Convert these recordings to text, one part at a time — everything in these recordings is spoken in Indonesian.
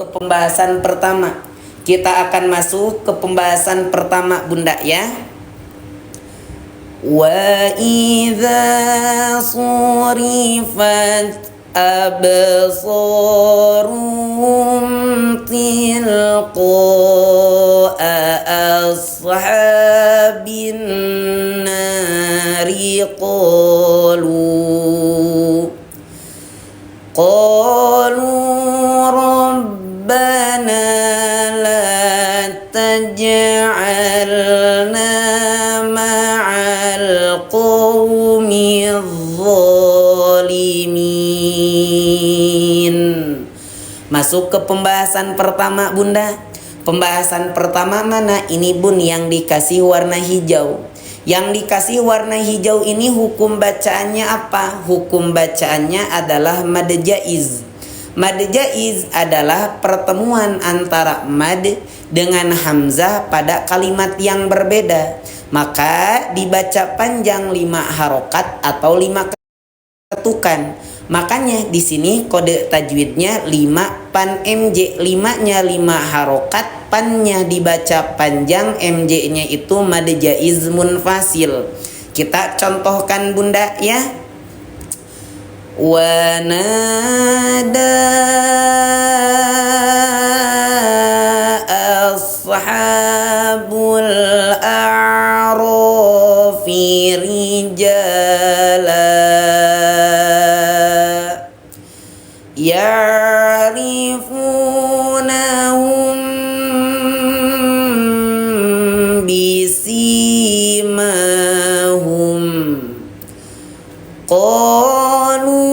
ke pembahasan pertama. Kita akan masuk ke pembahasan pertama Bunda ya. Wa idza surifat absaruhum tilqa'a ashabin nari qalu rabbana la taj'alna ma'al qawmiz zalimin. Masuk ke pembahasan pertama Bunda. Pembahasan pertama mana? Ini Bun yang dikasih warna hijau. Yang dikasih warna hijau ini hukum bacaannya apa? Hukum bacaannya adalah mad jaiz. Mad jaiz adalah pertemuan antara mad dengan hamzah pada kalimat yang berbeda. Maka dibaca panjang 5 harokat atau 5 ketukan. Makanya di sini kode tajwidnya 5 pan mj, 5-nya 5 harokat, pannya dibaca panjang, mj-nya itu mad jaiz munfasil. Kita contohkan Bunda ya. Wa nada ashabul a'rafi rijala ya'rifunahum bisimahum qalu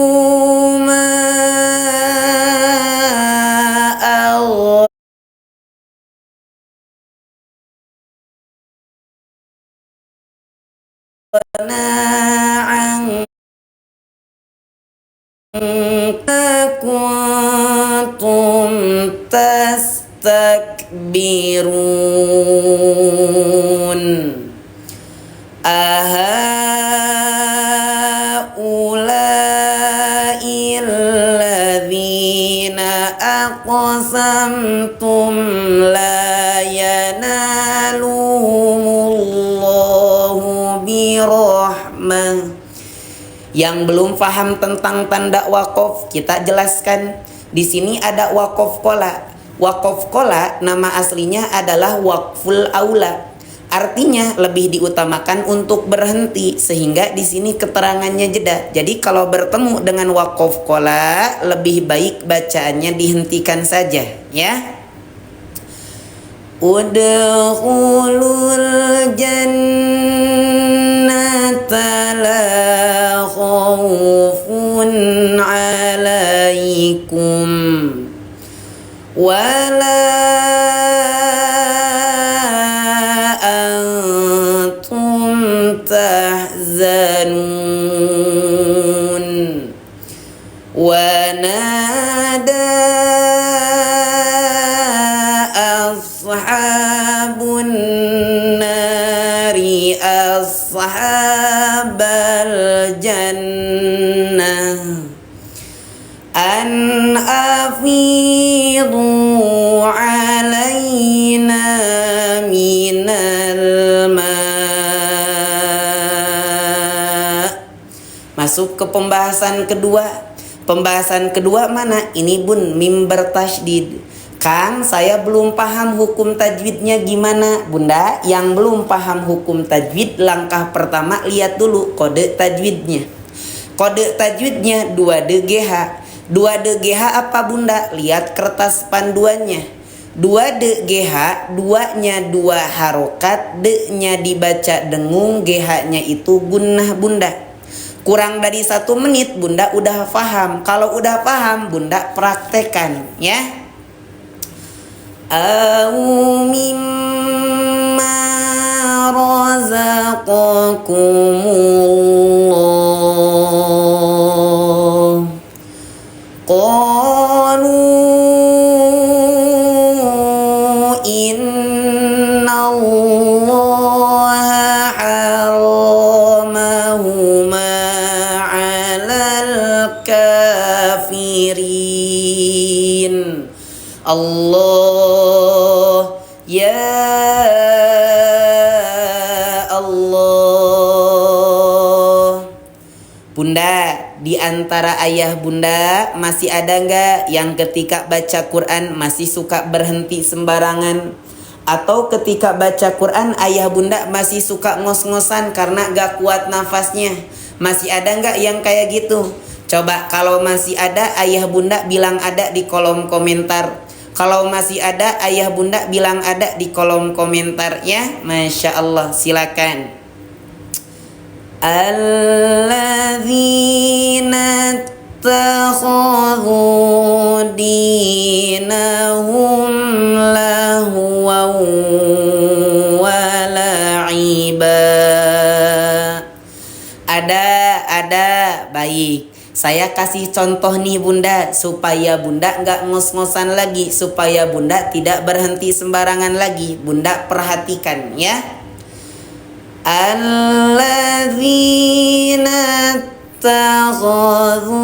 ma aghna kuntum tastakbirun ahaula'il ladzina aqsamtum la yanaluhumullahu birahmah. Yang belum paham tentang tanda wakof, kita jelaskan. Di sini ada wakof kola. Wakof kola nama aslinya adalah wakful aula. Artinya lebih diutamakan untuk berhenti, sehingga di sini keterangannya jeda. Jadi kalau bertemu dengan wakof kola, lebih baik bacaannya dihentikan saja ya. Udkhulul jannata la khawfun alaikum wala antum tahzanun. Wa nada ashabun nari ashabal jannah an afidu alaina minal ma'. Masuk ke pembahasan kedua. Pembahasan kedua mana? Ini Bun mim bertasydid. Kang, saya belum paham hukum tajwidnya gimana Bunda? Yang belum paham hukum tajwid, langkah pertama lihat dulu kode tajwidnya. Kode tajwidnya 2DGH. 2DGH apa Bunda? Lihat kertas panduannya. 2DGH, 2-nya 2 harokat, D-nya dibaca dengung, GH-nya itu gunnah Bunda. Kurang dari 1 menit Bunda udah paham. Kalau udah paham Bunda praktekan ya. Au mimma razaqakumullah qalu innallaha haramahuma 'alal kafirin. Allah, ya Allah. Bunda, di antara ayah bunda masih ada nggak yang ketika baca Quran masih suka berhenti sembarangan? Atau ketika baca Quran ayah bunda masih suka ngos-ngosan karena gak kuat nafasnya? Masih ada nggak yang kayak gitu? Coba kalau masih ada ayah bunda bilang ada di kolom komentar. Kalau masih ada ayah bunda bilang ada di kolom komentar ya. Masya Allah, silakan. Alladzina takhadhu dinahum lahwan wa la'iba. Ada, baik. Saya kasih contoh nih bunda, supaya bunda nggak ngos-ngosan lagi, supaya bunda tidak berhenti sembarangan lagi. Bunda perhatikan ya. Alladzina takhadhu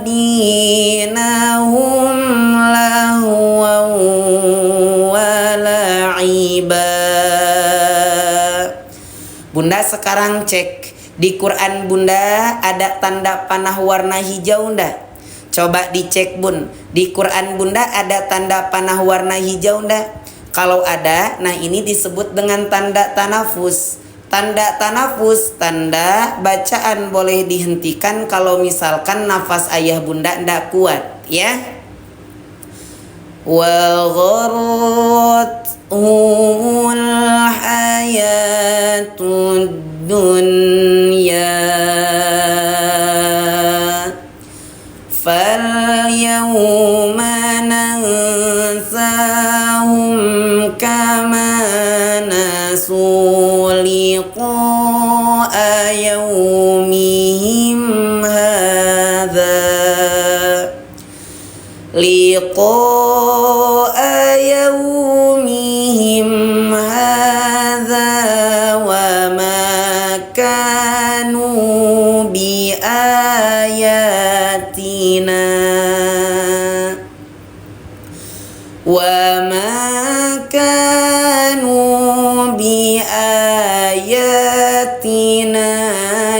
dinahum lahwan wa la'iba. Bunda sekarang cek di Quran bunda ada tanda panah warna hijau ndak? Coba dicek bun, di Quran bunda ada tanda panah warna hijau ndak? Kalau ada, nah ini disebut dengan tanda tanafus. Tanda tanafus, tanda bacaan boleh dihentikan kalau misalkan nafas ayah bunda ndak kuat ya. Wa gharrathumul hayatud dunya fal yawma nansahum kama nasu liqa'a yawmihim hadza liqa'a yawmihim hadza wa ma kanu bi ayatina wa ma kanu bi ayatina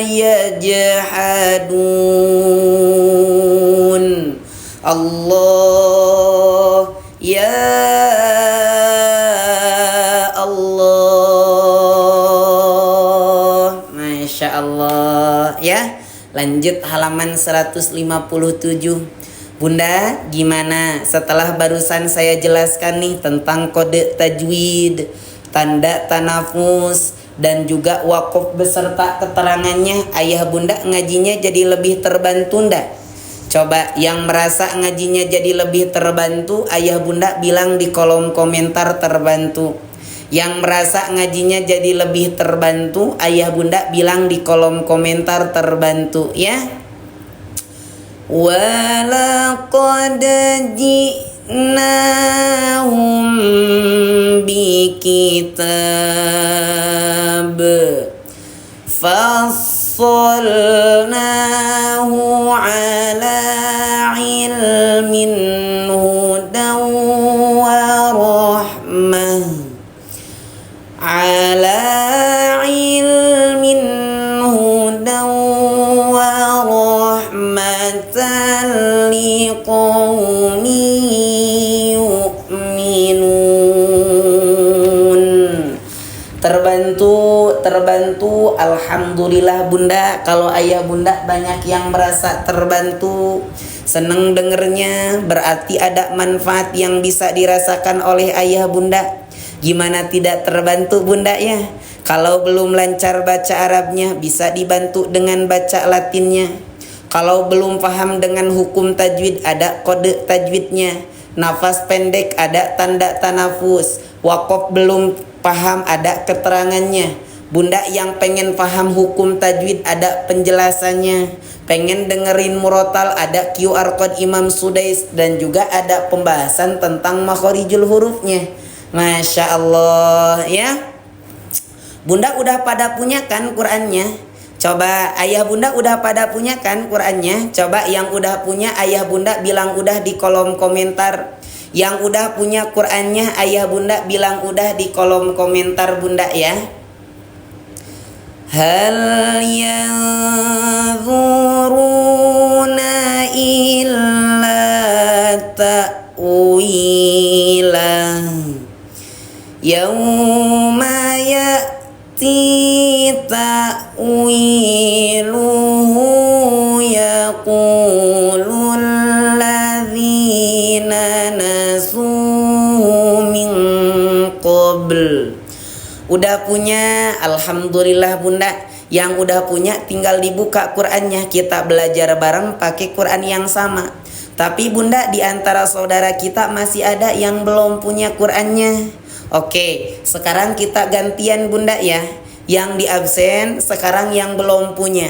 yajhadun. Allah, ya Allah. Masya Allah ya. Lanjut halaman 157. Bunda, gimana setelah barusan saya jelaskan nih tentang kode tajwid, tanda tanafus, dan juga wakaf beserta keterangannya, ayah bunda ngajinya jadi lebih terbantu ndak? Coba yang merasa ngajinya jadi lebih terbantu, ayah bunda bilang di kolom komentar terbantu. Yang merasa ngajinya jadi lebih terbantu, ayah bunda bilang di kolom komentar terbantu ya. Walaqad ji'nahum bikitab fassalnahu ala ilmin hudan wa rahmah ala ilmin hudan wa rahmatan liqaumin yu'minun. Terbantu, alhamdulillah bunda. Kalau ayah bunda banyak yang merasa terbantu, seneng dengernya, berarti ada manfaat yang bisa dirasakan oleh ayah bunda. Gimana tidak terbantu bunda ya? Kalau belum lancar baca Arabnya, bisa dibantu dengan baca Latinnya. Kalau belum paham dengan hukum tajwid, ada kode tajwidnya. Nafas pendek, ada tanda tanafus. Wakaf belum paham, ada keterangannya. Bunda yang pengen paham hukum tajwid, ada penjelasannya. Pengen dengerin murotal, ada QR code Imam Sudais, dan juga ada pembahasan tentang makhorijul hurufnya. Masya Allah ya. Bunda udah pada punya kan Qurannya? Coba ayah bunda udah pada punya kan Qurannya? Coba yang udah punya ayah bunda bilang udah di kolom komentar. Yang udah punya Qur'annya ayah bunda bilang udah di kolom komentar bunda ya. Hal yanzuruna illa ta'wilah yauma ya'ti ta'wiluhu yaqulul ladzina nasuhu min qabl. Udah punya, alhamdulillah bunda. Yang udah punya tinggal dibuka Qur'annya, kita belajar bareng pakai Qur'an yang sama. Tapi bunda, di antara saudara kita masih ada yang belum punya Qur'annya. Oke, sekarang kita gantian bunda ya. Yang di absen sekarang yang belum punya.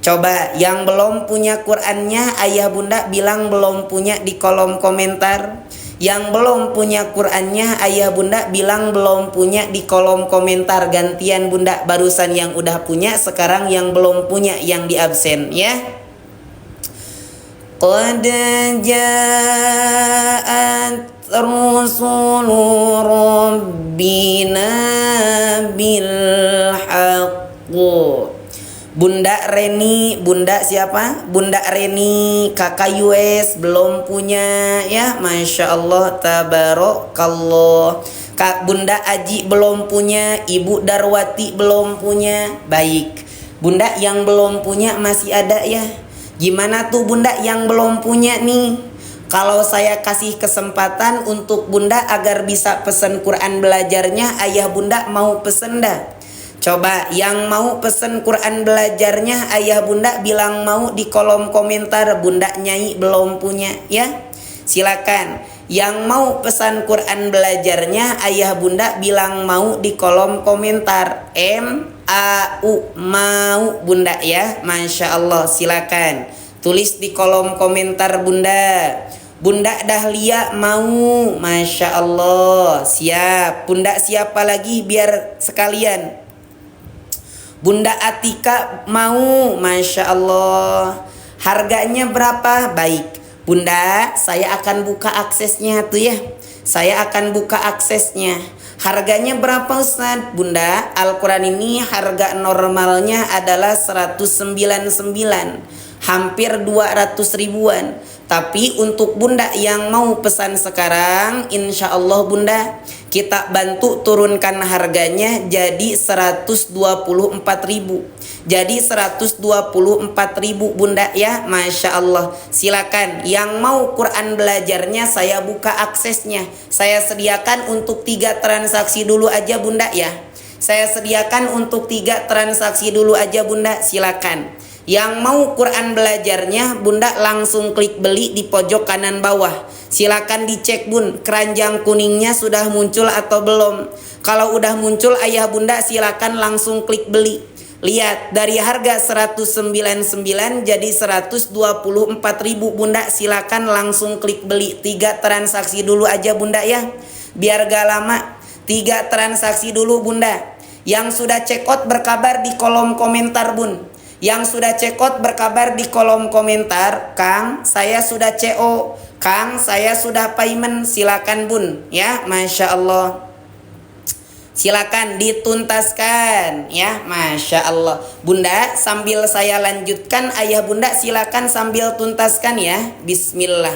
Coba yang belum punya Qur'annya ayah bunda bilang belum punya di kolom komentar. Yang belum punya Qur'annya ayah bunda bilang belum punya di kolom komentar. Gantian bunda, barusan yang udah punya, sekarang yang belum punya yang di absen ya. Qad ja'at rusulu rabbina bil haqqu. Bunda Reni, bunda siapa? Bunda Reni, kakak US belum punya ya, masya Allah, tabarakallah. Kak Bunda Aji belum punya, Ibu Darwati belum punya. Baik, bunda yang belum punya masih ada ya. Gimana tuh bunda yang belum punya nih? Kalau saya kasih kesempatan untuk bunda agar bisa pesen Quran belajarnya, ayah bunda mau pesen dah? Coba yang mau pesen Quran belajarnya ayah bunda bilang mau di kolom komentar. Bunda Nyai belum punya ya. Silakan. Yang mau pesan Quran belajarnya ayah bunda bilang mau di kolom komentar. MAU mau bunda ya. Masya Allah, silakan. Tulis di kolom komentar bunda. Bunda Dahlia mau, masya Allah, siap. Bunda siapa lagi biar sekalian? Bunda Atika mau, masya Allah. Harganya berapa? Baik, bunda, saya akan buka aksesnya tuh ya. Saya akan buka aksesnya. Harganya berapa Ustaz? Bunda, Al-Quran ini harga normalnya adalah 199, hampir 200 ribuan. Tapi untuk bunda yang mau pesan sekarang, insya Allah bunda, kita bantu turunkan harganya jadi 124 ribu. Jadi 124 ribu bunda ya, masya Allah. Silakan yang mau Quran belajarnya saya buka aksesnya. Saya sediakan untuk 3 transaksi dulu aja bunda ya. Saya sediakan untuk 3 transaksi dulu aja bunda, silakan. Yang mau Quran belajarnya bunda langsung klik beli di pojok kanan bawah. Silakan dicek bun, keranjang kuningnya sudah muncul atau belum. Kalau udah muncul ayah bunda silakan langsung klik beli. Lihat dari harga 199 jadi 124 ribu bunda, silakan langsung klik beli. 3 transaksi dulu aja bunda ya, biar gak lama. 3 transaksi dulu bunda. Yang sudah check out berkabar di kolom komentar bun. Yang sudah check out berkabar di kolom komentar. Kang, saya sudah CO. Kang, saya sudah payment. Silakan bun ya, masya Allah. Silakan dituntaskan ya, masya Allah. Bunda sambil saya lanjutkan, ayah bunda silakan sambil tuntaskan ya. Bismillah.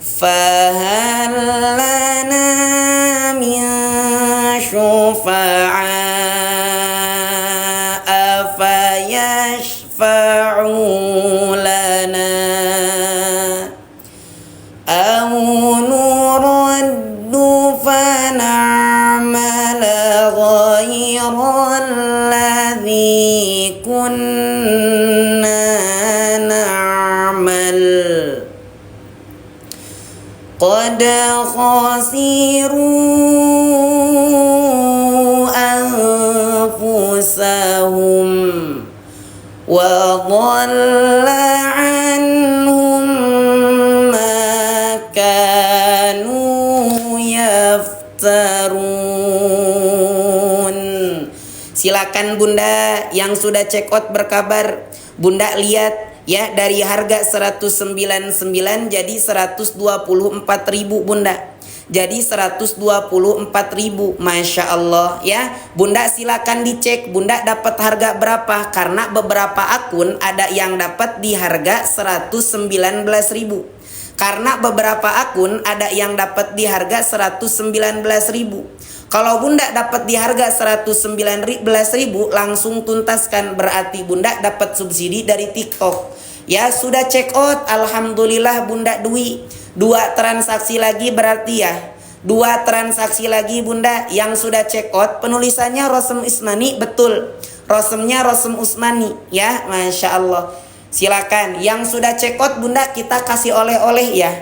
Fahal lana min syufa'a fayashfa'u lana aw nuraddu fana'mala ghayra alladhi kunna na'mal qad khasiru anfusahum wa dhalla anhum ma kanu yaftarun. Silakan Bunda yang sudah check out berkabar. Bunda lihat ya, dari harga 199 jadi 124.000 Bunda. Jadi 124.000, Masya Allah ya. Bunda silakan dicek Bunda dapat harga berapa, karena beberapa akun ada yang dapat di harga 119.000. Karena beberapa akun ada yang dapat di harga 119.000. Kalau Bunda dapat di harga 119.000 langsung tuntaskan, berarti Bunda dapat subsidi dari TikTok. Ya sudah check out, alhamdulillah Bunda Dwi. 2 transaksi lagi berarti ya. 2 transaksi lagi Bunda yang sudah check out, penulisannya Rosem Usmani, betul. Rosemnya Rosem Usmani ya, Masya Allah. Silakan yang sudah check out Bunda, kita kasih oleh-oleh ya.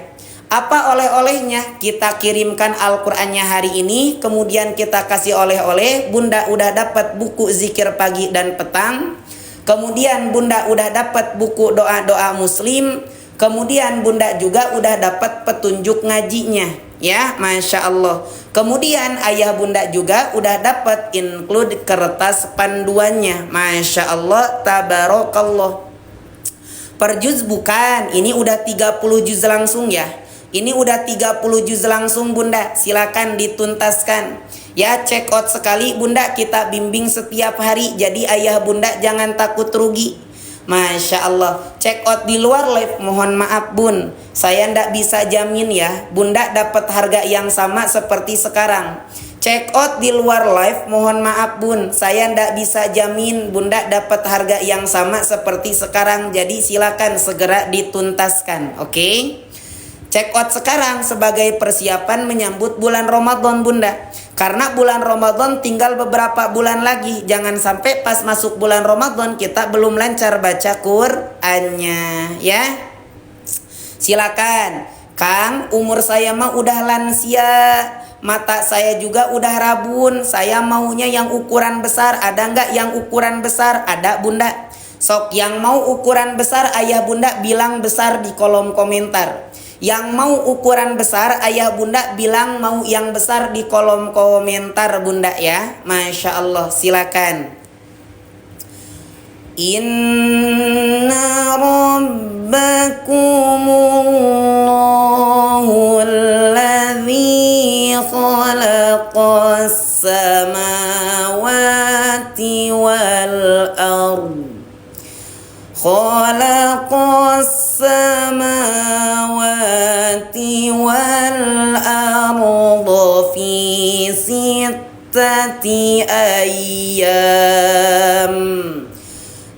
Apa oleh-olehnya? Kita kirimkan Al-Qur'annya hari ini, kemudian kita kasih oleh-oleh. Bunda udah dapat buku zikir pagi dan petang. Kemudian Bunda udah dapat buku doa-doa muslim. Kemudian Bunda juga udah dapat petunjuk ngajinya ya, Masya Allah. Kemudian ayah Bunda juga udah dapat include kertas panduannya, Masya Allah, tabarakallah. Per juz bukan, ini udah 30 juz langsung ya. Ini udah 30 juz langsung Bunda, silakan dituntaskan. Ya check out sekali Bunda, kita bimbing setiap hari. Jadi ayah Bunda jangan takut rugi. Masya Allah. Check out di luar live, mohon maaf Bun, saya ndak bisa jamin ya Bunda dapat harga yang sama seperti sekarang. Check out di luar live, mohon maaf Bun, saya ndak bisa jamin Bunda dapat harga yang sama seperti sekarang. Jadi silakan segera dituntaskan, oke? Check out sekarang sebagai persiapan menyambut bulan Ramadan Bunda. Karena bulan Ramadan tinggal beberapa bulan lagi. Jangan sampai pas masuk bulan Ramadan kita belum lancar baca Qur'annya ya. Silakan. Kang, umur saya mah udah lansia. Mata saya juga udah rabun. Saya maunya yang ukuran besar. Ada nggak yang ukuran besar? Ada Bunda. Sok yang mau ukuran besar ayah Bunda bilang besar di kolom komentar. Yang mau ukuran besar ayah Bunda bilang mau yang besar di kolom komentar Bunda ya. Masya Allah, silakan. Inna rabbakumullahu alladzi khalaqas samawati wal ardh. Khalaqas samawati wal arda fi sittati ayyam.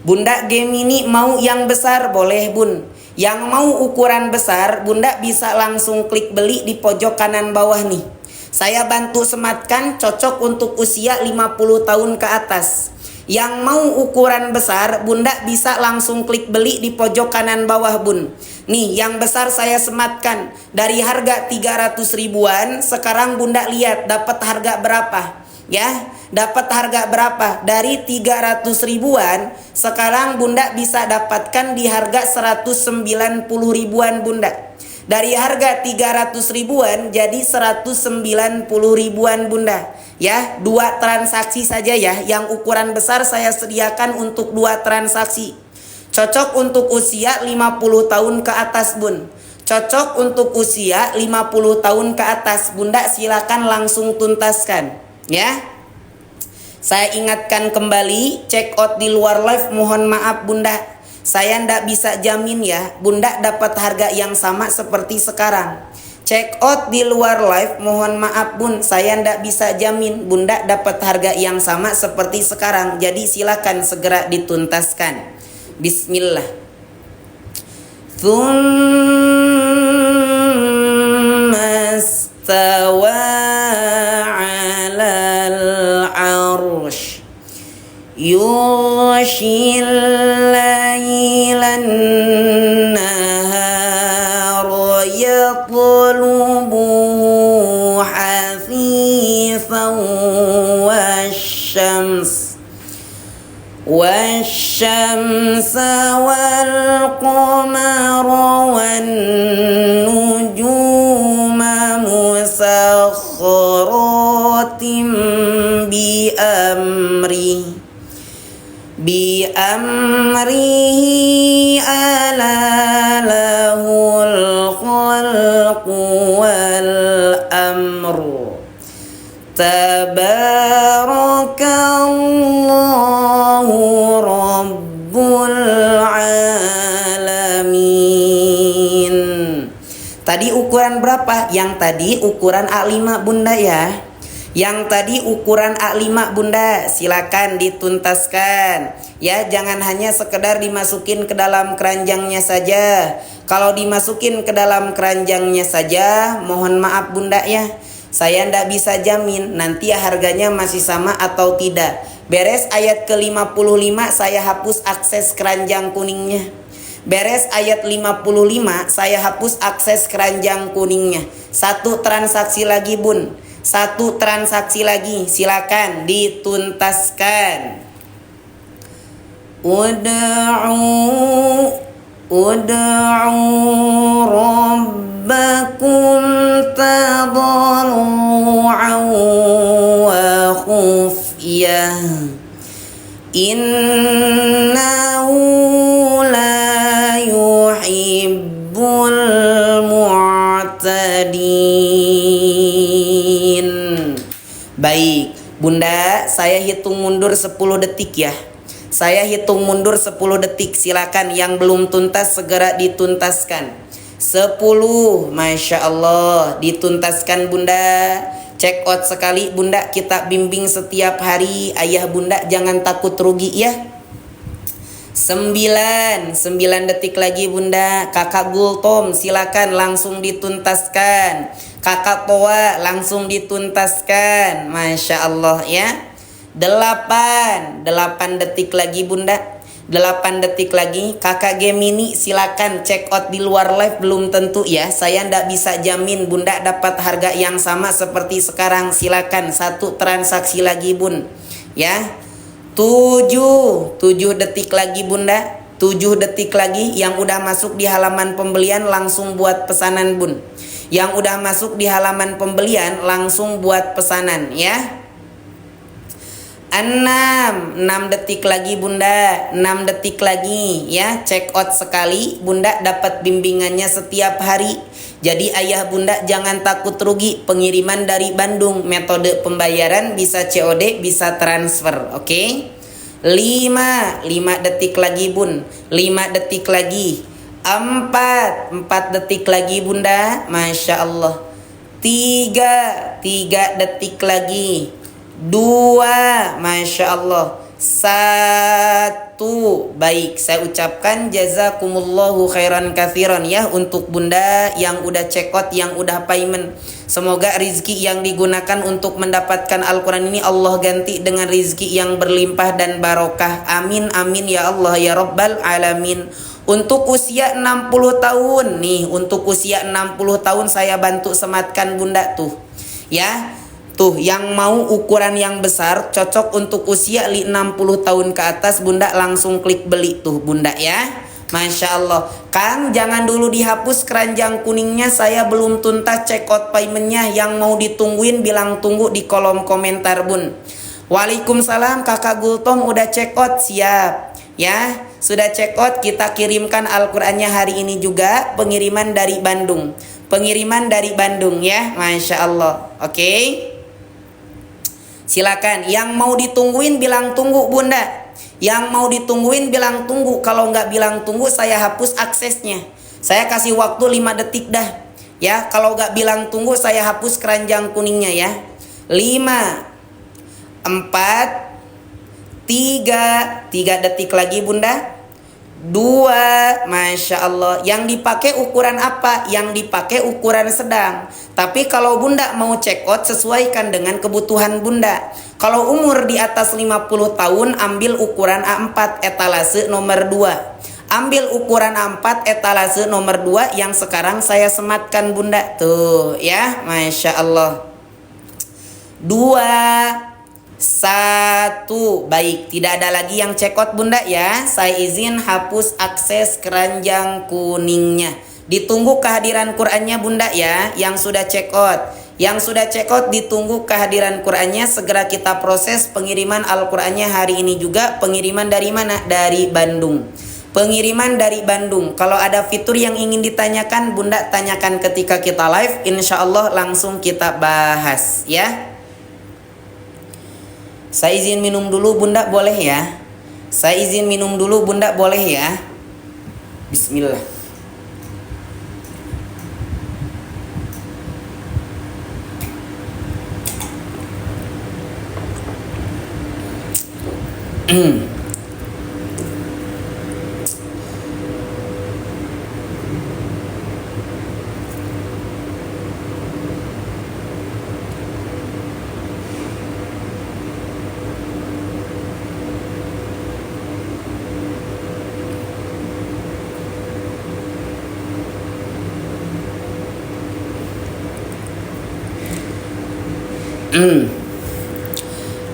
Bunda Gemini mau yang besar boleh Bun. Yang mau ukuran besar Bunda bisa langsung klik beli di pojok kanan bawah nih. Saya bantu sematkan, cocok untuk usia 50 tahun ke atas. Yang mau ukuran besar Bunda bisa langsung klik beli di pojok kanan bawah Bun. Nih yang besar saya sematkan. Dari harga 300 ribuan sekarang Bunda lihat dapat harga berapa ya. Dapat harga berapa? Dari 300 ribuan sekarang Bunda bisa dapatkan di harga 190 ribuan Bunda. Dari harga 300 ribuan jadi 190 ribuan Bunda. Ya, 2 transaksi saja ya. Yang ukuran besar saya sediakan untuk 2 transaksi. Cocok untuk usia 50 tahun ke atas Bun. Cocok untuk usia 50 tahun ke atas. Bunda silakan langsung tuntaskan ya. Saya ingatkan kembali, check out di luar live, mohon maaf Bunda, saya ndak bisa jamin ya Bunda dapat harga yang sama seperti sekarang. Check out di luar live, mohon maaf Bun, saya ndak bisa jamin Bunda dapat harga yang sama seperti sekarang. Jadi silakan segera dituntaskan. Bismillah. Tsumma istawa 'alal 'arsy yughshil lailan nahara yatlubuhu hafifan والشمس والقمر والنجوم مسخرات بأمره Tabarakallahu Rabbul Alamin. Tadi ukuran berapa? Yang tadi ukuran A5 Bunda ya. Yang tadi ukuran A5 Bunda, silakan dituntaskan. Ya, jangan hanya sekedar dimasukin ke dalam keranjangnya saja. Kalau dimasukin ke dalam keranjangnya saja, mohon maaf Bunda ya, saya ndak bisa jamin nanti harganya masih sama atau tidak. Beres ayat ke-55 saya hapus akses keranjang kuningnya. Beres ayat 55 saya hapus akses keranjang kuningnya. Satu transaksi lagi Bun. Satu transaksi lagi, silakan dituntaskan. Ud'u rabbakum tadarru'an wa khufyah. Innahu la yuhibbul mu'tadin. Baik, Bunda, saya hitung mundur 10 detik ya. Saya hitung mundur 10 detik. Silakan yang belum tuntas segera dituntaskan. 10, Masya Allah, dituntaskan Bunda. Check out sekali Bunda, kita bimbing setiap hari. Ayah Bunda jangan takut rugi ya. 9 detik lagi Bunda. Kakak Gultom silakan langsung dituntaskan. Kakak Toa langsung dituntaskan. Masya Allah ya. 8 detik lagi Bunda. 8 detik lagi. Kakak Gemini silakan check out di luar live, belum tentu ya. Saya ndak bisa jamin Bunda dapat harga yang sama seperti sekarang. Silakan satu transaksi lagi Bun. Ya. 7 detik lagi Bunda. 7 detik lagi. Yang udah masuk di halaman pembelian langsung buat pesanan Bun. Yang udah masuk di halaman pembelian langsung buat pesanan ya. 6 detik lagi Bunda. 6 detik lagi ya. Check out sekali Bunda, dapat bimbingannya setiap hari. Jadi ayah Bunda jangan takut rugi. Pengiriman dari Bandung. Metode pembayaran bisa COD, bisa transfer. Oke. 5 detik lagi Bun. 5 detik lagi. 4 detik lagi Bunda. Masya Allah. 3 detik lagi. 2, Masya Allah. 1. Baik, saya ucapkan jazakumullahu khairan katsiran ya untuk Bunda yang udah check out, yang udah payment. Semoga rizki yang digunakan untuk mendapatkan Al-Quran ini Allah ganti dengan rizki yang berlimpah dan barokah. Amin amin ya Allah ya Rabbal Alamin. Untuk usia 60 tahun nih, untuk usia 60 tahun saya bantu sematkan Bunda tuh. Ya. Tuh, yang mau ukuran yang besar cocok untuk usia 60 tahun ke atas Bunda langsung klik beli tuh Bunda ya. Masya Allah. Kang, jangan dulu dihapus keranjang kuningnya, saya belum tuntas check out paymentnya. Yang mau ditungguin bilang tunggu di kolom komentar Bun. Waalaikumsalam Kakak Gultom, udah check out, siap ya. Sudah check out, kita kirimkan Al-Qur'annya hari ini juga. Pengiriman dari Bandung. Pengiriman dari Bandung ya. Masya Allah. Oke. Silakan. Yang mau ditungguin bilang tunggu Bunda. Yang mau ditungguin bilang tunggu. Kalau nggak bilang tunggu saya hapus aksesnya. Saya kasih waktu 5 detik dah. Ya, kalau nggak bilang tunggu saya hapus keranjang kuningnya ya. 5 4 3 detik lagi Bunda. 2, Masya Allah. Yang dipakai ukuran apa? Yang dipakai ukuran sedang. Tapi kalau Bunda mau check out, sesuaikan dengan kebutuhan Bunda. Kalau umur di atas 50 tahun, ambil ukuran A4 etalase nomor 2. Ambil ukuran A4 etalase nomor 2 yang sekarang saya sematkan Bunda. Tuh ya, Masya Allah. 2 1. Baik, tidak ada lagi yang check out Bunda ya. Saya izin hapus akses keranjang kuningnya. Ditunggu kehadiran Qur'annya Bunda ya. Yang sudah check out, yang sudah check out ditunggu kehadiran Qur'annya. Segera kita proses pengiriman Al-Qur'annya hari ini juga. Pengiriman dari mana? Dari Bandung. Pengiriman dari Bandung. Kalau ada fitur yang ingin ditanyakan Bunda tanyakan ketika kita live. Insya Allah langsung kita bahas ya. Saya izin minum dulu Bunda, boleh ya? Saya izin minum dulu Bunda, boleh ya? Bismillah.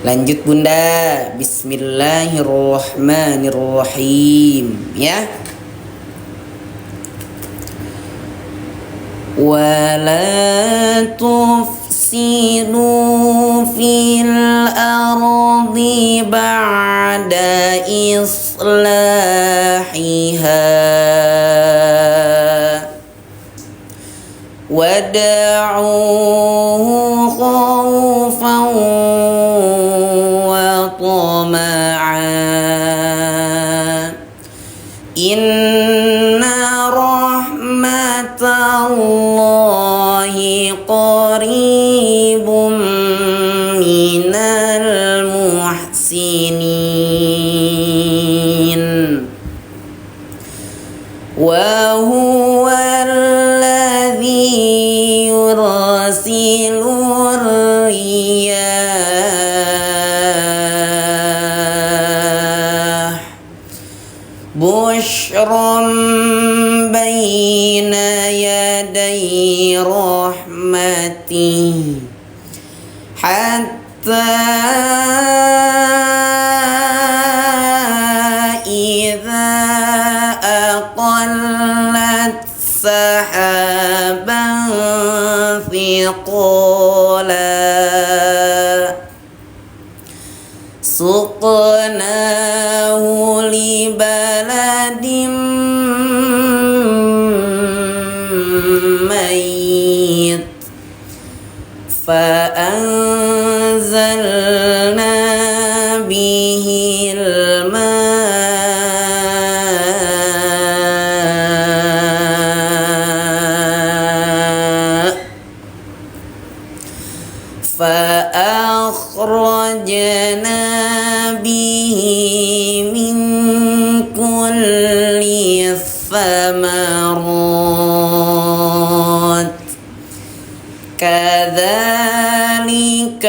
Lanjut Bunda. Bismillahirrahmanirrahim ya. Wala tufsidu fil ardi ba'da islahiha wada'uhu khawfan wa tama'an inna rahmatallahi qaribum minal muhsinin wa huwa alladhi yursilur riyah bushran baina yaday rahmati hatta idza aqallat sahaban thiqala suqnahu li baladin mayit fa anzalna bihi فأخرجنا به من كل الثمرات كذلك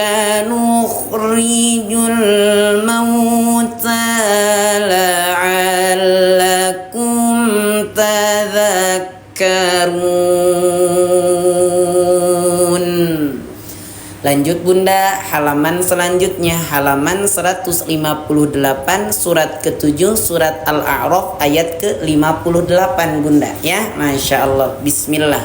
نخرج الموتى لعلكم تذكرون. Lanjut Bunda, halaman selanjutnya halaman 158 surat ke-7 surat Al-A'raf ayat ke-58 Bunda ya. Masya Allah. Bismillah.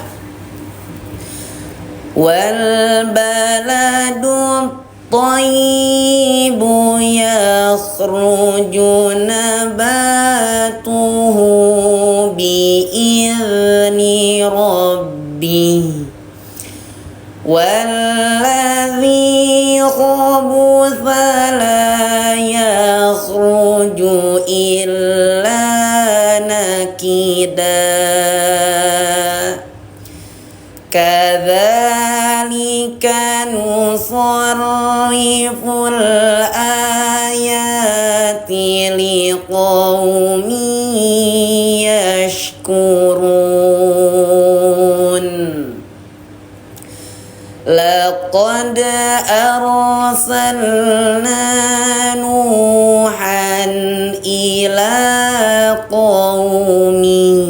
Wal baladu thayyibu yakhruju nabatuhu bi'izni rabbih والذي خبث لا يخرج إلا نكدا كذلك نصرف الآيات لقوم يشكرون لقد أرسلنا نوحا إلى قومه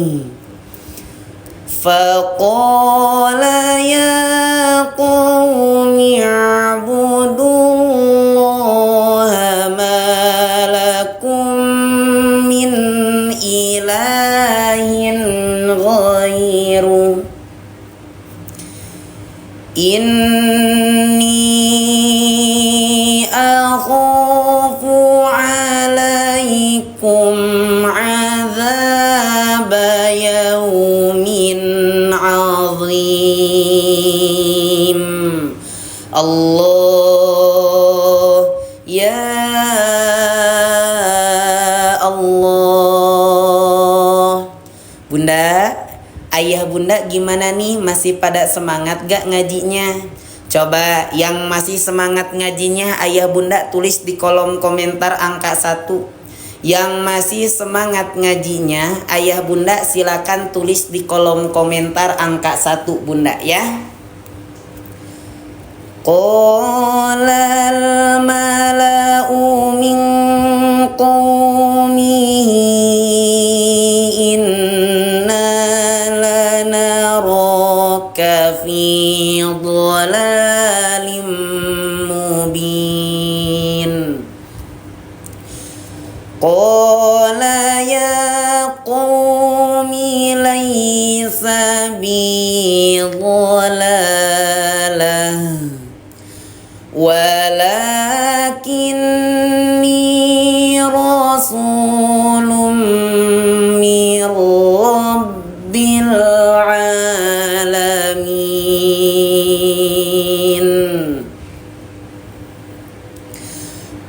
فقال يا قوم اعبدوا الله ما لكم من إله غيره إني أخاف عليكم عذاب يوم عظيم الله يا bunda gimana nih, masih pada semangat gak ngajinya? Coba yang masih semangat ngajinya ayah bunda tulis di kolom komentar angka 1. Yang masih semangat ngajinya ayah bunda silakan tulis di kolom komentar angka 1 bunda ya. Qolal mala'u min qawmihi inna lanaraka fi dhalalim mubin. Qala ya qawmi laysa bi dhalalah walakinni rasulun min rabbil alamin.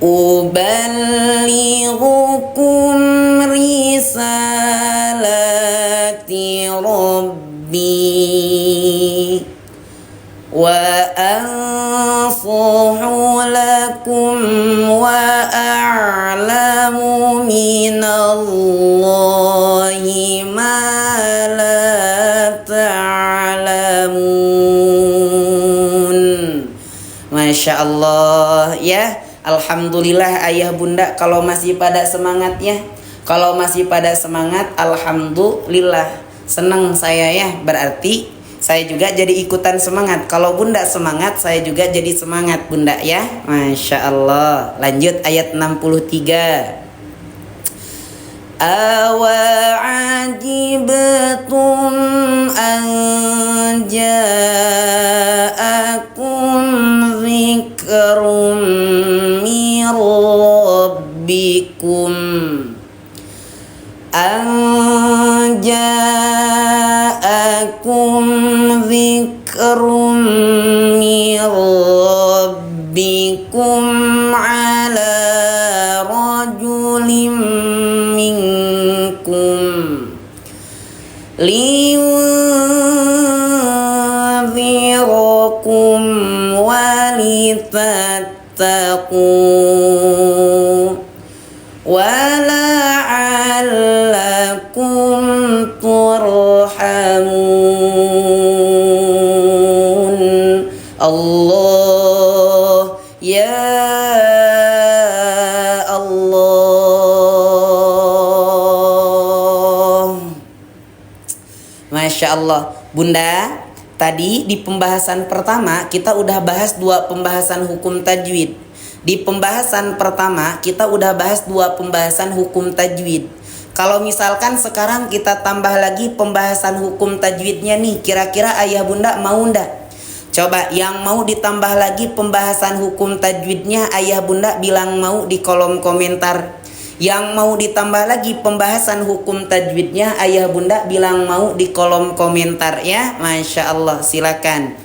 Uballighukum risalati rabbi wa ansuhu lakum wa a'lamu minallahi ma la ta'lamun. Masya Allah ya. Alhamdulillah ayah bunda kalau masih pada semangat ya. Kalau masih pada semangat alhamdulillah. Senang saya ya, berarti saya juga jadi ikutan semangat. Kalau bunda semangat, saya juga jadi semangat bunda ya. Masya Allah. Lanjut ayat 63. Awa'ajibtum an ja'akum zikrum min rabbikum an ja'akum zikrum min rabbikum ala rajulim minkum liyunzirakum walitattaqu wala'allakum turhamun. Allah ya Allah. Masya Allah bunda. Tadi di pembahasan pertama kita udah bahas 2 pembahasan hukum tajwid. Di pembahasan pertama kita udah bahas 2 pembahasan hukum tajwid. Kalau misalkan sekarang kita tambah lagi pembahasan hukum tajwidnya nih, kira-kira ayah bunda mau ndak? Coba yang mau ditambah lagi pembahasan hukum tajwidnya ayah bunda bilang mau di kolom komentar. Yang mau ditambah lagi pembahasan hukum tajwidnya ayah bunda bilang mau di kolom komentar ya. Masya Allah, silakan.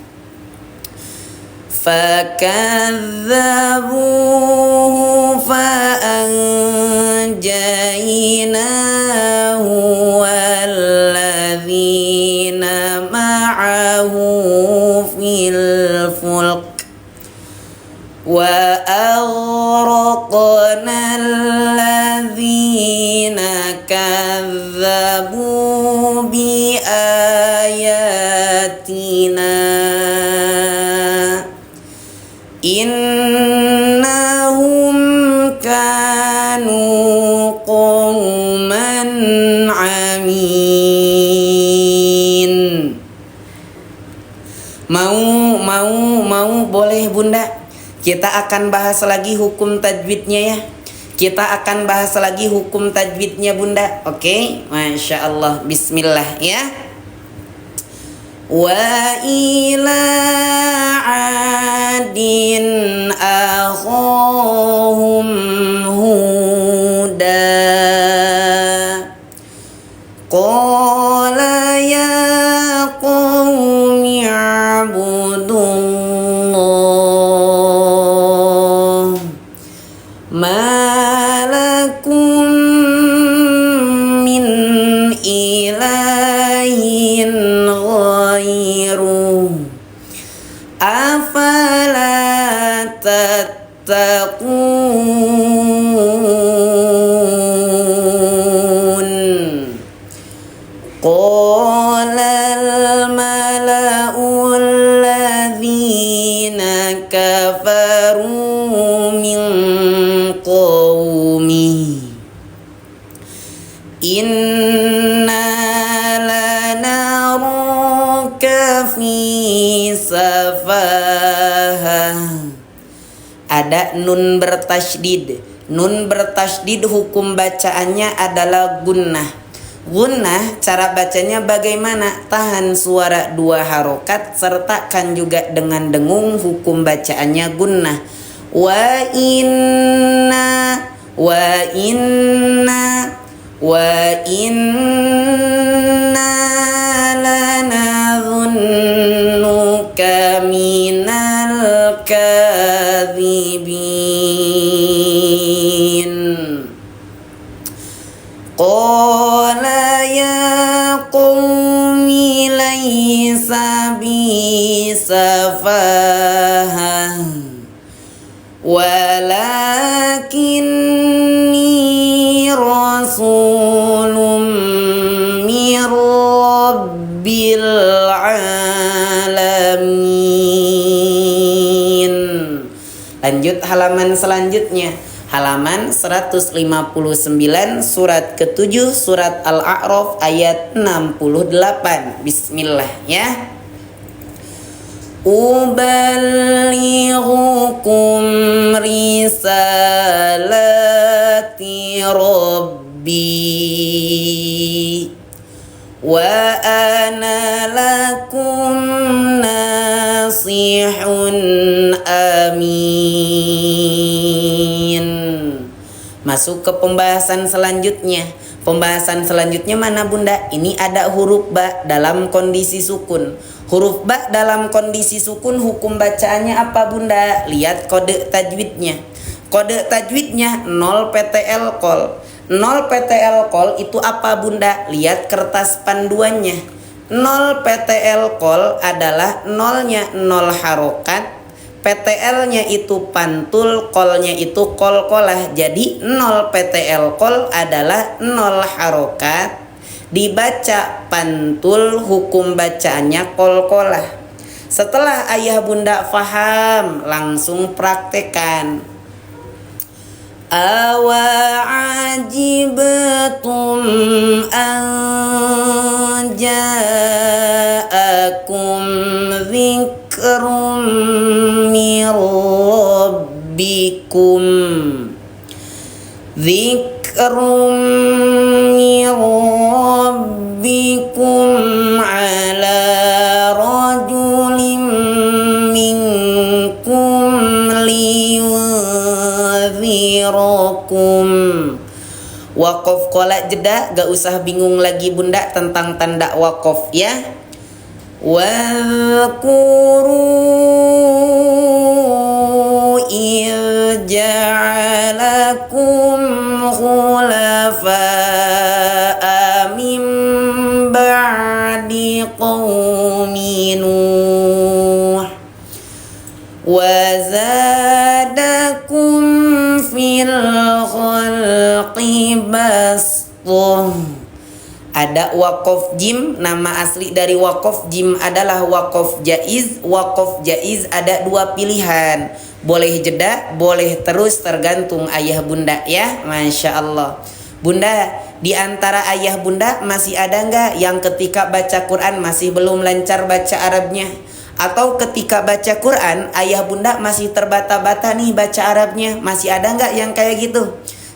Fakadzabuhu fa'anjaynahu walladzina ma'ahu fil fulk wa aghraqna alladzina kadzabu bi ayatina innahum kanu qauman amin. Mau boleh bunda. Kita akan bahas lagi hukum tajwidnya ya. Kita akan bahas lagi hukum tajwidnya bunda. Oke, Masya Allah. Bismillah ya. Wa ila adin akhahum huda qala ya qawmi abudullah ma lakum min ilahin afala tattaqun. Qalal mala'ul ladzina kafaru min qaumi inna lanaraka fi safahah. Ada nun bertasydid. Nun bertasydid hukum bacaannya adalah gunnah. Gunnah cara bacanya bagaimana? Tahan suara 2 harokat sertakan juga dengan dengung, hukum bacaannya gunnah. Wa inna lanadhunnuka minal kadhibin. Qala ya qawmi laysa bi safahah walakinni rasulun mir rabbil alamin. Lanjut halaman selanjutnya. Halaman 159 surat ke-7 surat Al-A'raf ayat 68. Bismillah ya. Ubalighukum risalati rabbi wa ana lakum nasihun amin. Masuk ke pembahasan selanjutnya. Pembahasan selanjutnya mana Bunda? Ini ada huruf ba dalam kondisi sukun. Huruf ba dalam kondisi sukun hukum bacaannya apa Bunda? Lihat kode tajwidnya. Kode tajwidnya 0 PTL qol. 0 PTL qol itu apa Bunda? Lihat kertas panduannya. 0 PTL qol adalah nolnya 0 harokat, PTL-nya itu pantul, kolnya itu kol-kolah. Jadi 0 PTL kol adalah 0 harokat, dibaca pantul, hukum bacaannya kol-kolah. Setelah ayah bunda faham, langsung praktekan. Awa ajibtum an ja'akum dzikrum mir rabbikum dzikrum mir rabbikum ala rajulin minkum liyunzirakum. Waqaf qola jeda, gak usah bingung lagi bunda tentang tanda waqaf ya. Wadhkuru idh ja'alakum khulafa'a min ba'di qaumi Nuh wa zadakum fil khalqi bastah. Ada waqaf jim, nama asli dari waqaf jim adalah waqaf jaiz. Waqaf jaiz ada dua pilihan, boleh jeda, boleh terus, tergantung ayah bunda ya. Masya Allah. Bunda, di antara ayah bunda masih ada nggak yang ketika baca Quran masih belum lancar baca Arabnya? Atau ketika baca Quran ayah bunda masih terbata-bata nih baca Arabnya? Masih ada nggak yang kayak gitu?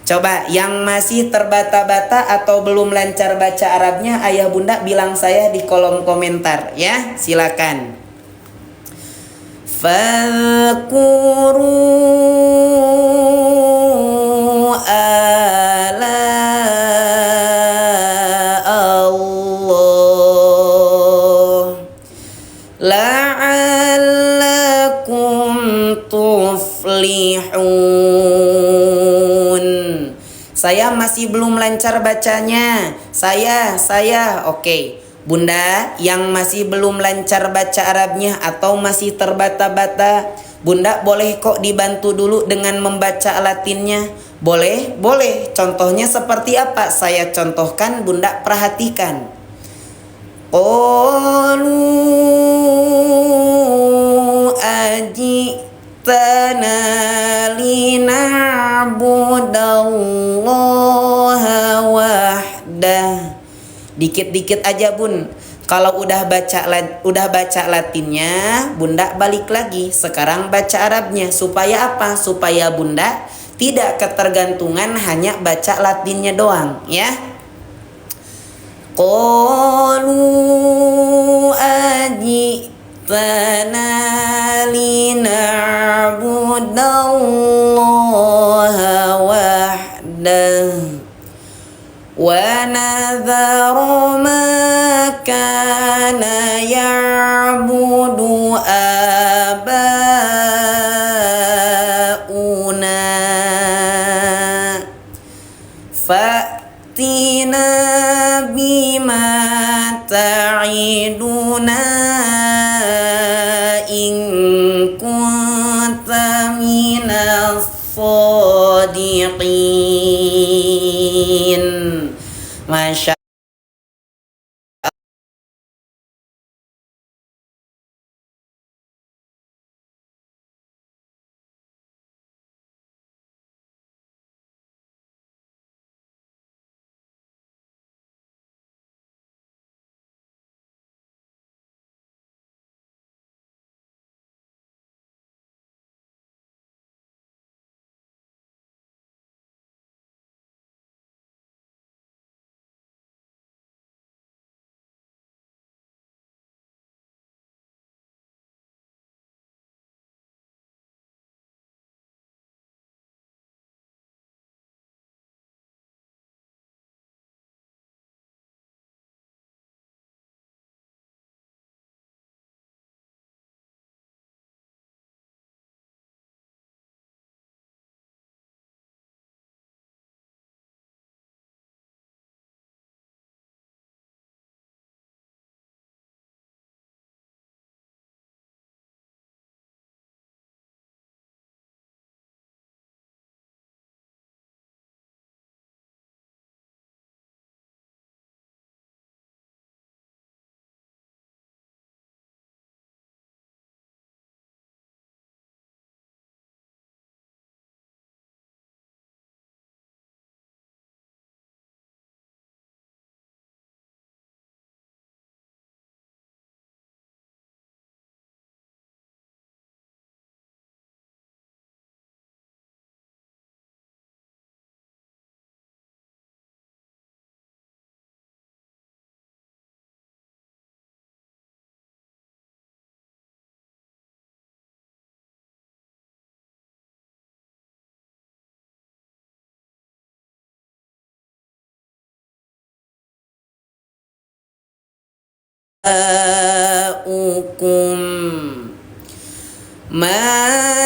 Coba yang masih terbata-bata atau belum lancar baca Arabnya, ayah bunda bilang saya di kolom komentar ya, silakan. Fadhkuru ala Allah la'allakum tuflihun. Saya masih belum lancar bacanya. Saya. Oke. Bunda yang masih belum lancar baca Arabnya atau masih terbata-bata, Bunda boleh kok dibantu dulu dengan membaca Latinnya. Boleh, boleh. Contohnya seperti apa? Saya contohkan, Bunda perhatikan. Qalu ajitana lina'budallaha wahdah. Dikit-dikit aja Bun. Kalau udah baca Latinnya, Bunda balik lagi. Sekarang baca Arabnya. Supaya apa? Supaya Bunda tidak ketergantungan hanya baca Latinnya doang, ya. Qalu ajitana lina'budallaha wahdah wa nadharu ma kana ya'budu abauna fa'tina bima ta'iduna in kunta minas sadiqin. Masya ukum ma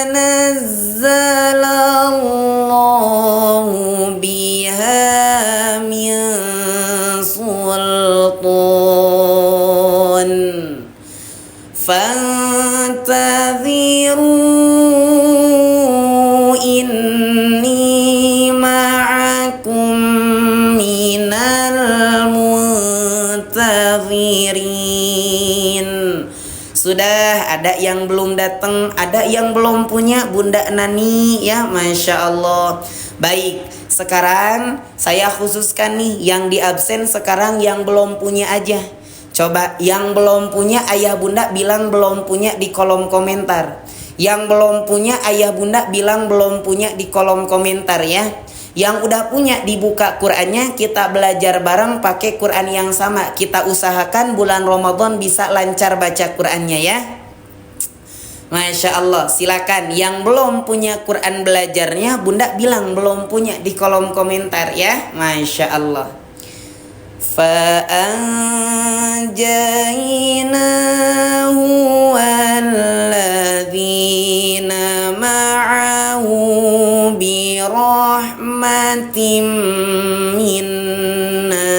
nazzalallahu biha min sultan fantadhiru inni ma'akum minal muntadhirin. Sudah ada yang belum datang, ada yang belum punya Bunda Nani, ya, Masya Allah. Baik, sekarang saya khususkan nih yang di absen sekarang yang belum punya aja. Coba yang belum punya ayah bunda bilang belum punya di kolom komentar. Yang belum punya ayah bunda bilang belum punya di kolom komentar, ya. Yang udah punya dibuka Qur'annya, kita belajar bareng pakai Qur'an yang sama. Kita usahakan bulan Ramadan bisa lancar baca Qur'annya, ya. Masya Allah, silakan. Yang belum punya Qur'an belajarnya, Bunda bilang belum punya di kolom komentar, ya. Masya Allah. فَأَنْجَيْنَاهُ وَالَّذِينَ مَعَهُ بِرَحْمَةٍ مِنَّا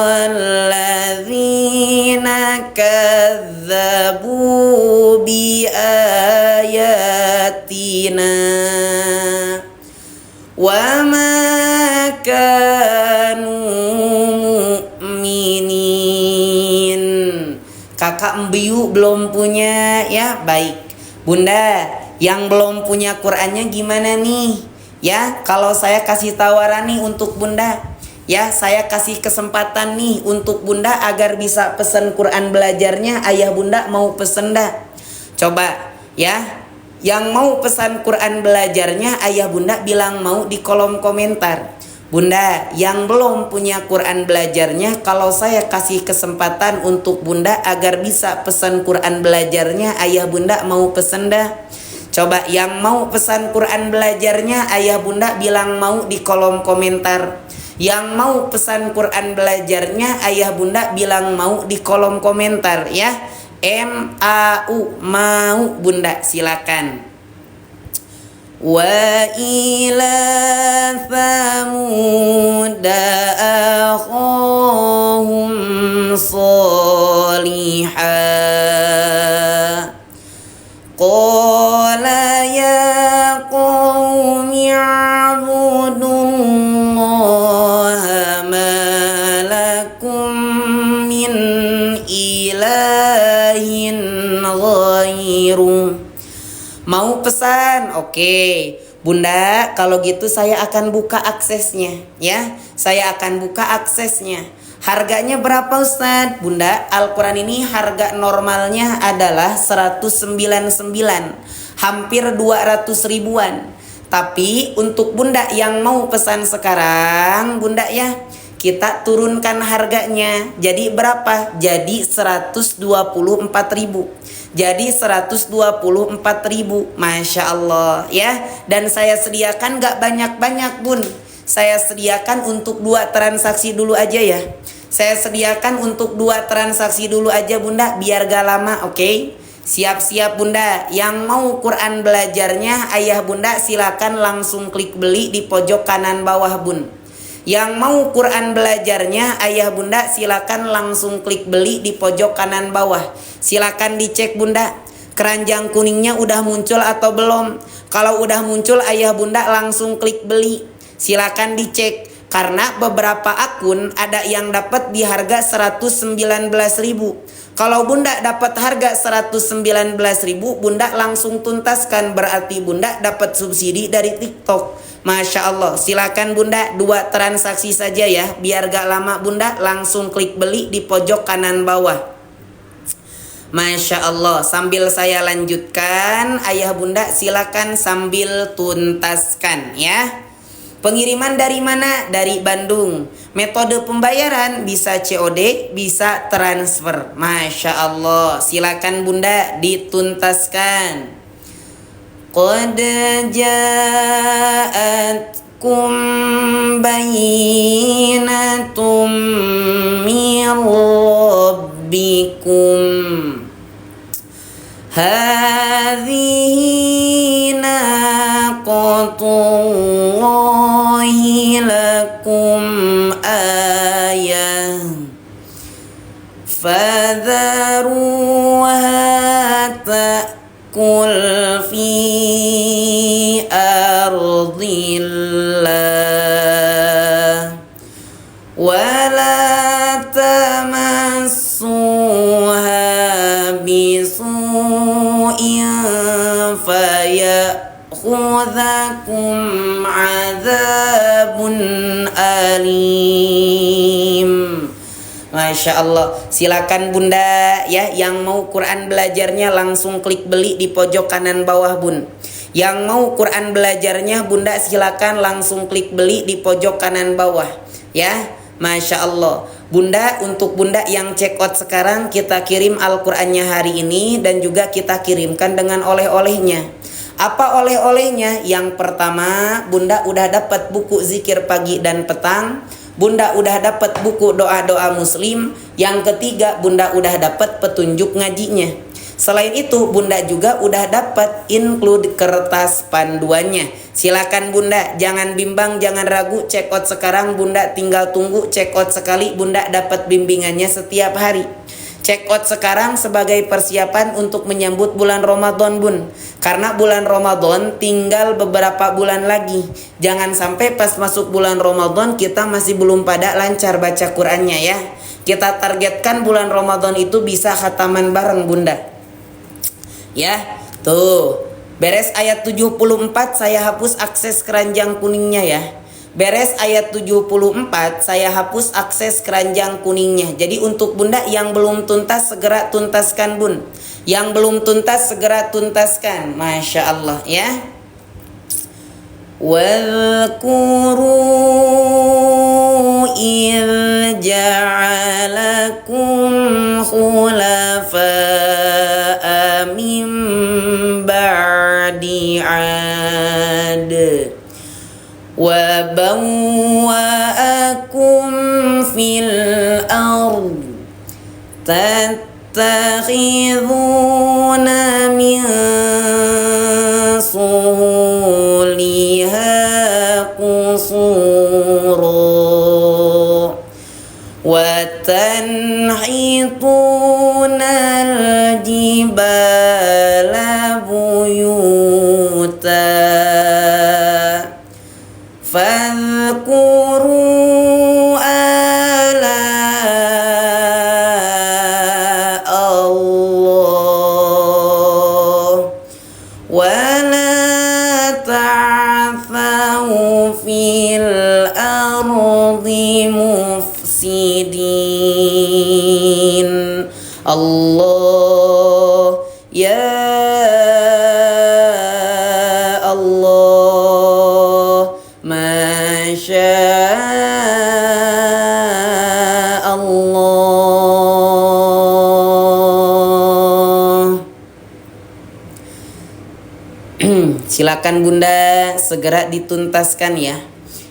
alladzina kadzabu bi ayatina wa ma kanu mu'minin. Kakak Mbiu belum punya ya, baik. Bunda, yang belum punya Qur'annya gimana nih? Ya, kalau saya kasih tawaran nih untuk Bunda, ya saya kasih kesempatan nih untuk Bunda agar bisa pesan Qur'an belajarnya. Ayah Bunda mau pesen dah? Coba ya, yang mau pesan Qur'an belajarnya ayah Bunda bilang mau di kolom komentar. Bunda, yang belum punya Quran belajarnya, kalau saya kasih kesempatan untuk Bunda agar bisa pesan Quran belajarnya, ayah Bunda mau pesen dah? Coba yang mau pesan Quran belajarnya, ayah Bunda bilang mau di kolom komentar. Yang mau pesan Quran belajarnya, ayah Bunda bilang mau di kolom komentar ya. MAU, mau Bunda, silakan. Wa ila thamud akhahum salihah qala ya qaumi a'budullaha ma lakum min ilahin ghairuh. Mau pesan? Oke. Bunda, kalau gitu saya akan buka aksesnya ya. Saya akan buka aksesnya. Harganya berapa Ustadz? Bunda, Al-Quran ini harga normalnya adalah 199, hampir 200 ribuan. Tapi untuk Bunda yang mau pesan sekarang, Bunda ya, kita turunkan harganya. Jadi berapa? Jadi 124.000. Jadi 124.000. Masya Allah ya. Dan saya sediakan gak banyak-banyak Bun. Saya sediakan untuk 2 transaksi dulu aja ya. Saya sediakan untuk 2 transaksi dulu aja Bunda, biar gak lama, oke? Siap-siap Bunda. Yang mau Quran belajarnya, ayah Bunda silakan langsung klik beli di pojok kanan bawah Bun. Yang mau Quran belajarnya, ayah Bunda silakan langsung klik beli di pojok kanan bawah. Silakan dicek Bunda, keranjang kuningnya udah muncul atau belum. Kalau udah muncul, ayah Bunda langsung klik beli. Silakan dicek, karena beberapa akun ada yang dapat di harga 119.000. Kalau Bunda dapat harga 119.000, Bunda langsung tuntaskan, berarti Bunda dapat subsidi dari TikTok. Masya Allah, silakan Bunda 2 transaksi saja ya, biar gak lama Bunda, langsung klik beli di pojok kanan bawah. Masya Allah, sambil saya lanjutkan, ayah Bunda silakan sambil tuntaskan ya. Pengiriman dari mana? Dari Bandung. Metode pembayaran bisa COD, bisa transfer. Masya Allah, silakan Bunda dituntaskan. Qad ja'atkum bayyinatum min rabbikum. Hadhihi naqatullahi lakum ayah. Fadharuha ta'kul fi ardillah wala tamassuha bisu'in fayakhudhakum adzabun alim. Masya Allah, silakan Bunda ya, yang mau Quran belajarnya langsung klik beli di pojok kanan bawah Bun. Yang mau Quran belajarnya Bunda silakan langsung klik beli di pojok kanan bawah ya. Masya Allah Bunda, untuk Bunda yang check out sekarang, kita kirim Al-Qur'annya hari ini dan juga kita kirimkan dengan oleh-olehnya. Apa oleh-olehnya? Yang pertama, Bunda udah dapat buku zikir pagi dan petang. Bunda udah dapat buku doa-doa muslim. Yang ketiga, Bunda udah dapat petunjuk ngajinya. Selain itu, Bunda juga udah dapat include kertas panduannya. Silakan Bunda, jangan bimbang, jangan ragu, check out sekarang. Bunda tinggal tunggu check out sekali, Bunda dapat bimbingannya setiap hari. Check out sekarang sebagai persiapan untuk menyambut bulan Ramadan Bun. Karena bulan Ramadan tinggal beberapa bulan lagi. Jangan sampai pas masuk bulan Ramadan kita masih belum pada lancar baca Qur'annya ya. Kita targetkan bulan Ramadan itu bisa khataman bareng Bunda. Ya, tuh. Beres ayat 74 saya hapus akses keranjang kuningnya ya. Beres ayat 74 saya hapus akses keranjang kuningnya. Jadi untuk Bunda yang belum tuntas segera tuntaskan Bun. Yang belum tuntas segera tuntaskan. Masya Allah ya. Wadhkuru idh ja'alakum khulafa'a min ba'di 'ad wa bawwa'akum fil ard tattakhidhuna min suhuliha qusura wa tanhituna al-jibala buyuta fadhkuru ala Allah wa la ta'thaw fil ardi mufsidin. Allah ya Allah Masya Allah. Silakan Bunda segera dituntaskan ya.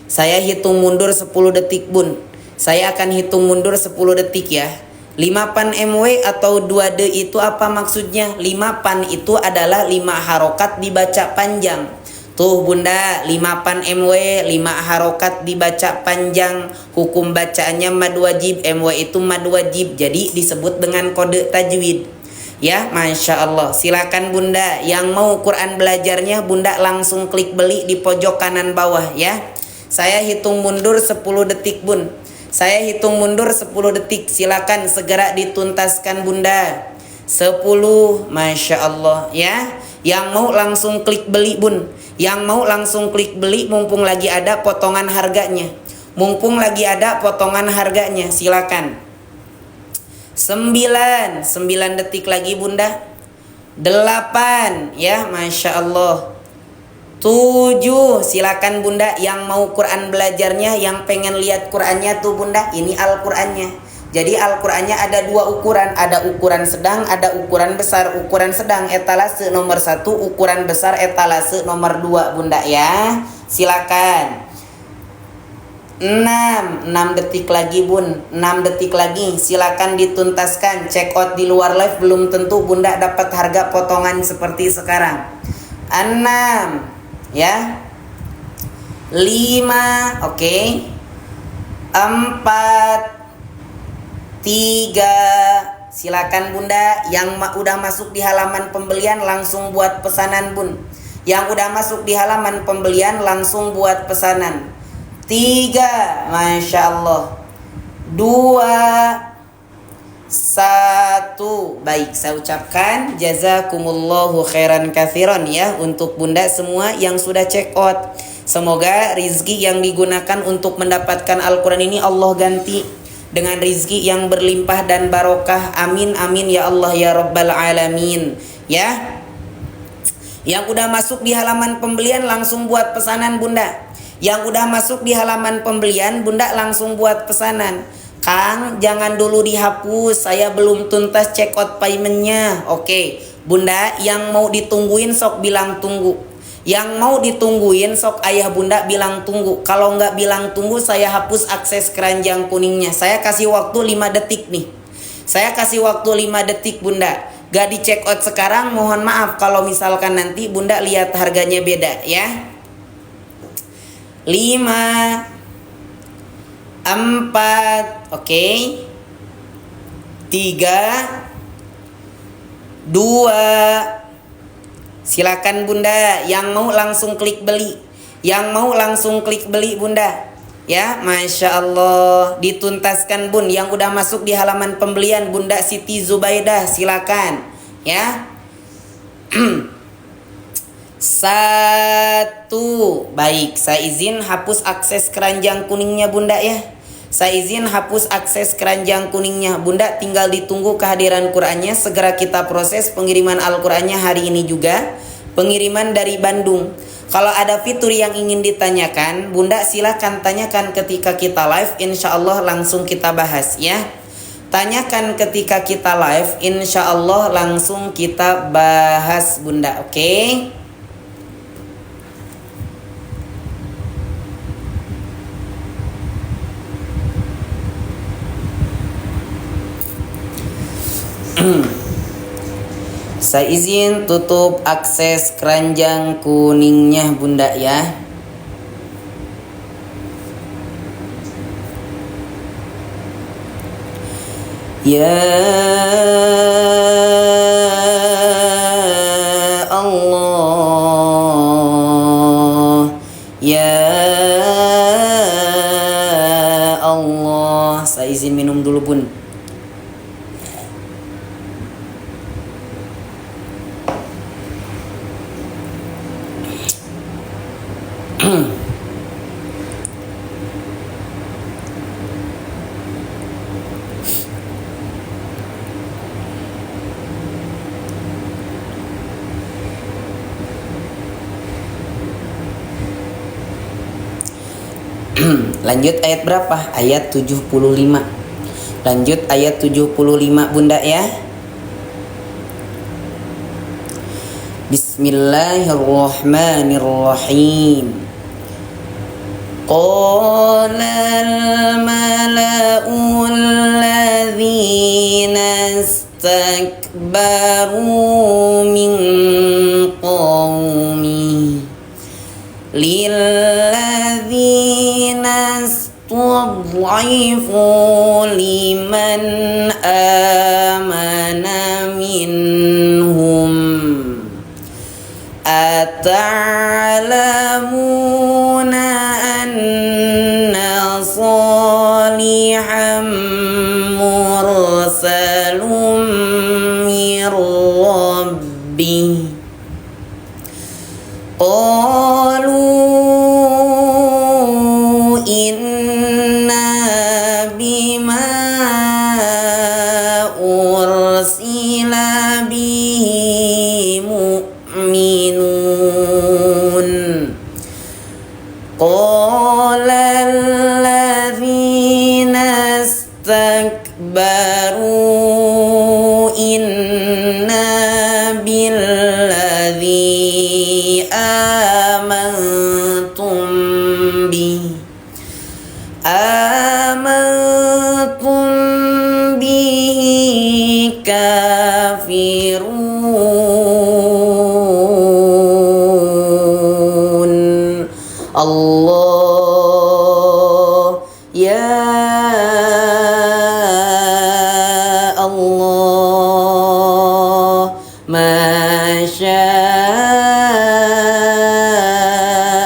Saya hitung mundur 10 detik Bun. Saya akan hitung mundur 10 detik ya. 5 pan MW atau 2D itu apa maksudnya? 5 pan itu adalah 5 harokat dibaca panjang. Tuh Bunda, 5 pan MW, 5 harokat dibaca panjang. Hukum bacaannya mad wajib, MW itu mad wajib. Jadi disebut dengan kode tajwid. Ya, Masya Allah. Silakan Bunda, yang mau Quran belajarnya Bunda langsung klik beli di pojok kanan bawah ya. Saya hitung mundur 10 detik Bun. Saya hitung mundur 10 detik. Silakan segera dituntaskan Bunda. 10, Masya Allah ya. Yang mau langsung klik beli Bun. Yang mau langsung klik beli mumpung lagi ada potongan harganya. Mumpung lagi ada potongan harganya. Silakan. 9 detik lagi Bunda. 8 ya, Masya Allah. 7, silakan Bunda yang mau Quran belajarnya, yang pengen lihat Qurannya tuh Bunda, ini Al-Qurannya. Jadi Al-Qurannya ada 2 ukuran, ada ukuran sedang, ada ukuran besar. Ukuran sedang etalase nomor 1, ukuran besar etalase nomor 2 Bunda ya. Silakan. 6 detik lagi Bun, 6 detik lagi. Silakan dituntaskan. Check out di luar live belum tentu Bunda dapat harga potongan seperti sekarang. 6 ya, 5, oke. 4, 3, silakan Bunda yang udah masuk di halaman pembelian langsung buat pesanan Bun. Yang udah masuk di halaman pembelian langsung buat pesanan. 3, Masya Allah. 2, 1. Baik, saya ucapkan jazakumullahu khairan katsiran ya untuk Bunda semua yang sudah check out. Semoga rizki yang digunakan untuk mendapatkan Al-Quran ini Allah ganti dengan rizki yang berlimpah dan barokah. Amin amin ya Allah ya Rabbal Alamin ya. Yang udah masuk di halaman pembelian langsung buat pesanan Bunda. Yang udah masuk di halaman pembelian Bunda langsung buat pesanan. Kang, jangan dulu dihapus, saya belum tuntas check out paymentnya. Oke, Bunda yang mau ditungguin sok bilang tunggu. Yang mau ditungguin sok ayah Bunda bilang tunggu. Kalau nggak bilang tunggu saya hapus akses keranjang kuningnya. Saya kasih waktu 5 detik nih. Saya kasih waktu 5 detik Bunda. Gak di check out sekarang, mohon maaf kalau misalkan nanti Bunda lihat harganya beda ya. 5, 4, oke. 3, 2. Silakan Bunda, yang mau langsung klik beli. Yang mau langsung klik beli Bunda. Ya, Masya Allah. Dituntaskan Bun. Yang udah masuk di halaman pembelian Bunda Siti Zubaidah, silakan. Ya. 1. Baik, saya izin hapus akses keranjang kuningnya Bunda ya. Saya izin hapus akses keranjang kuningnya. Bunda tinggal ditunggu kehadiran Qur'annya. Segera kita proses pengiriman Al-Qur'annya hari ini juga. Pengiriman dari Bandung. Kalau ada fitur yang ingin ditanyakan, Bunda silakan tanyakan ketika kita live. Insya Allah langsung kita bahas ya. Tanyakan ketika kita live. Insya Allah langsung kita bahas Bunda. Oke? Saya izin tutup akses keranjang kuningnya Bunda ya. Ya Allah, ya Allah. Saya izin minum dulu Bun. Lanjut ayat berapa? Ayat 75. Lanjut ayat 75 Bunda ya. Bismillahirrahmanirrahim. Qala al-mala'u alladhina istakbaru min qawmi lilladzina istud'ifu liman amana minhum ata'lamuna anna salihan mursalun min rabbih qalu inna bima ursila bihi mu'minun qala alladhina istakbaru inna billadhi amantum bihi kafirun. Allah ya Allah, Masya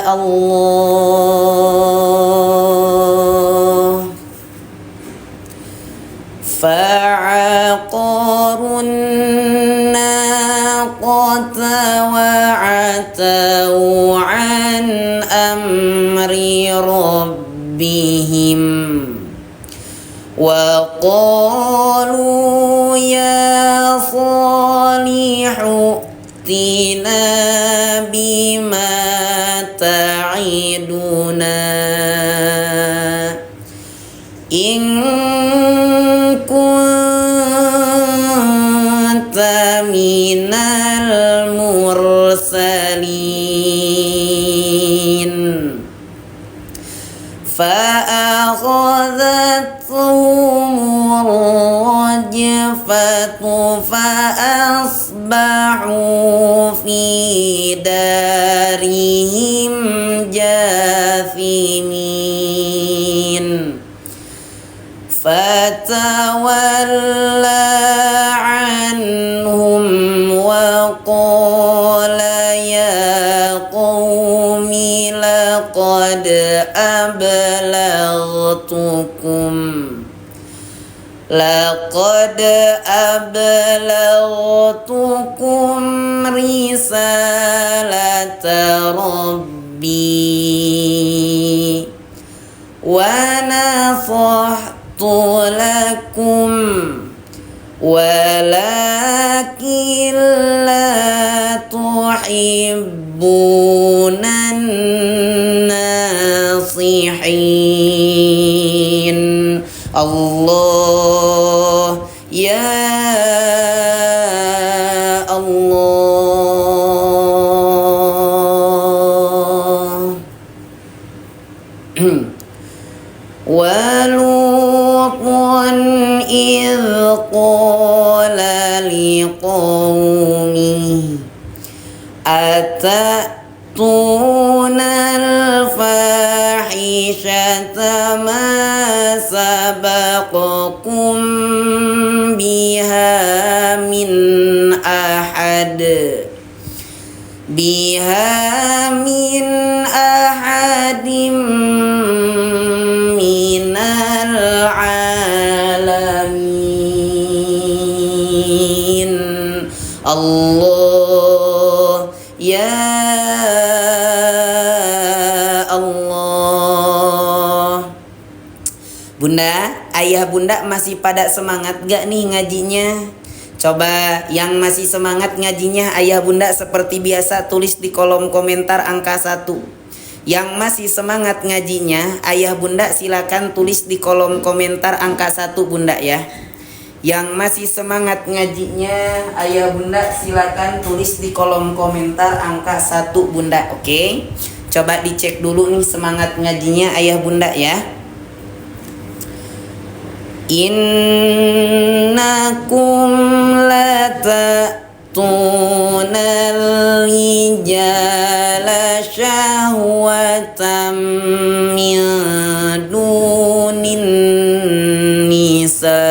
Allah. فعقروا الناقة وعتوا عن أمر ربهم وقالوا يا صالح ائتنا بما تعدنا إن كنت من المرسلين فأخذتهم الرجفة فأصبحوا في دارهم جاثمين. fatawalla anhum wa qala ya qaumi laqad ablagtukum risalata rabbi wa nasahtu lakum walakin la tuhibbunan nasihin. Allah ya Allah. Walutun idh qala liqaumihi atattunal fahishata ma sabaqakum biha min ahadim minal alamin. Allah ya Allah. Bunda, ayah bunda masih pada semangat gak nih ngajinya? Coba yang masih semangat ngajinya ayah bunda seperti biasa tulis di kolom komentar angka 1. Yang masih semangat ngajinya ayah bunda silakan tulis di kolom komentar angka 1 bunda ya. Yang masih semangat ngajinya ayah bunda silakan tulis di kolom komentar angka 1 bunda. Oke. Coba dicek dulu nih semangat ngajinya ayah bunda ya. Innakum latunal rijala syahwatan min dunin nisa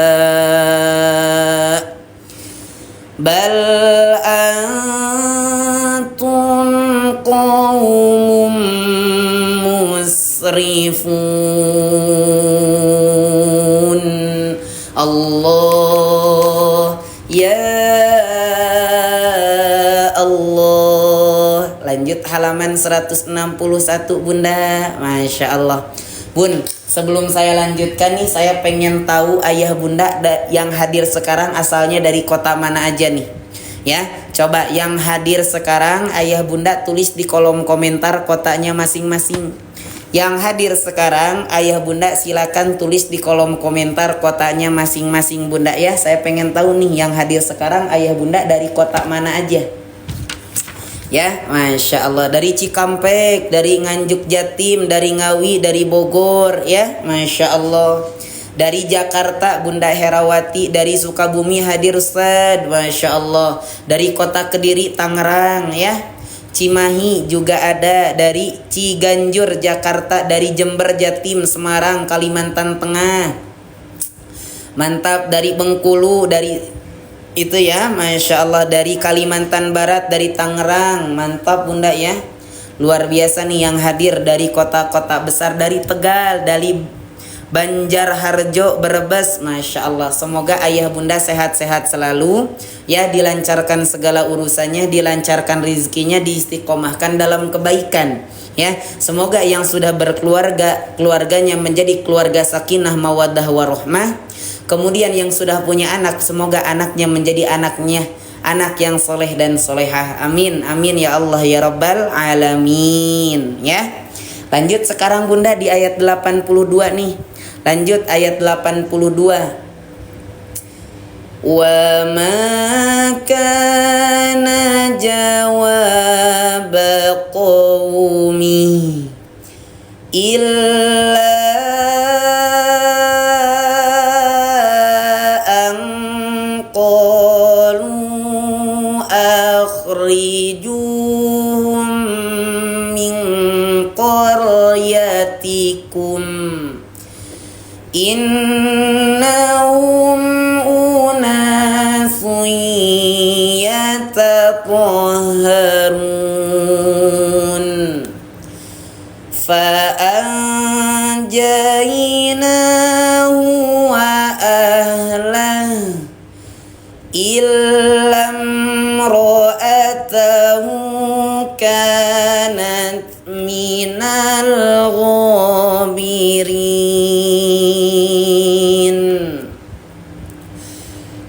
bal antum qaumun musrifun. Allah ya Allah. Lanjut halaman 161 bunda. Masya Allah. Bun, sebelum saya lanjutkan nih, saya pengen tahu ayah bunda yang hadir sekarang asalnya dari kota mana aja nih. Ya, coba yang hadir sekarang ayah bunda tulis di kolom komentar kotanya masing-masing. Yang hadir sekarang ayah bunda silakan tulis di kolom komentar kotanya masing-masing bunda ya. Saya pengen tahu nih yang hadir sekarang ayah bunda dari kota mana aja. Ya, Masya Allah. Dari Cikampek, dari Nganjuk Jatim, dari Ngawi, dari Bogor ya, Masya Allah. Dari Jakarta Bunda Herawati, dari Sukabumi hadir Ustaz, Masya Allah. Dari kota Kediri Tangerang ya, Cimahi juga ada, dari Ciganjur Jakarta, dari Jember Jatim Semarang Kalimantan Tengah. Mantap. Dari Bengkulu, dari itu ya, Masya Allah. Dari Kalimantan Barat, dari Tangerang. Mantap bunda ya. Luar biasa nih yang hadir dari kota-kota besar, dari Tegal, dari Banjarharjo, Brebes, Masya Allah. Semoga ayah bunda sehat-sehat selalu ya, dilancarkan segala urusannya, dilancarkan rizkinya, diistiqomahkan dalam kebaikan ya. Semoga yang sudah berkeluarga, keluarganya menjadi keluarga sakinah mawaddah warahmah. Kemudian yang sudah punya anak, semoga anaknya menjadi anak yang soleh dan solehah. Amin, amin ya Allah ya Rabbal Alamin ya. Lanjut sekarang bunda di ayat 82 nih. Lanjut ayat 82. Wa ma kana jawab qaumi illa an qalu akhrijuhum min qaryatikum inna illam ra'atahu kanat minal ghabirin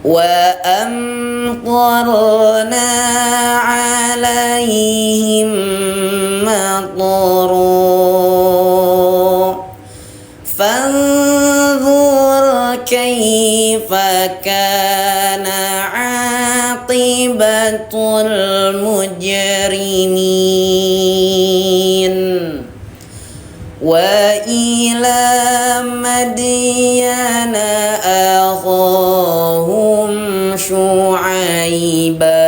wa amtarna alaihim matara fanzur kaifa kana aqibatul mujrimin wa ila madyana akhahum syu'aiba.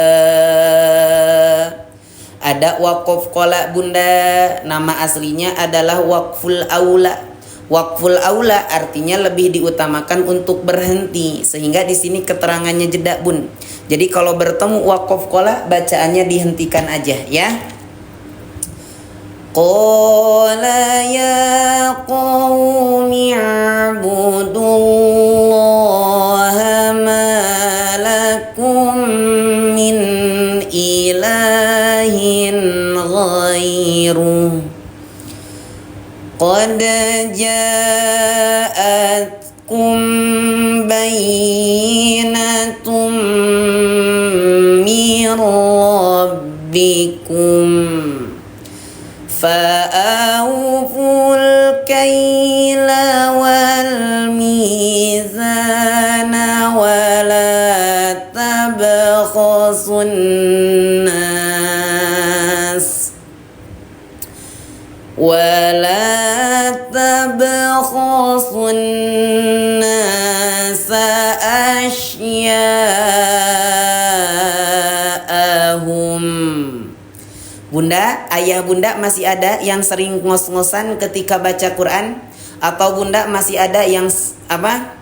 Ada waqaf qala bunda, nama aslinya adalah waqful aula. Waqful aula artinya lebih diutamakan untuk berhenti, sehingga di sini keterangannya jeda bun. Jadi kalau bertemu waqaf qala bacaannya dihentikan aja ya. Qala ya qaumi i'budullaha ma lakum min ilahin ghairuh qad ja'atkum bayyinatun mir rabbikum fa'awful kaila wal mizana wa la tabkhasun nas ولا تبخسوا الناس أشياءهم. Bunda, ayah bunda masih ada yang sering ngos-ngosan ketika baca Quran? Atau bunda masih ada yang apa?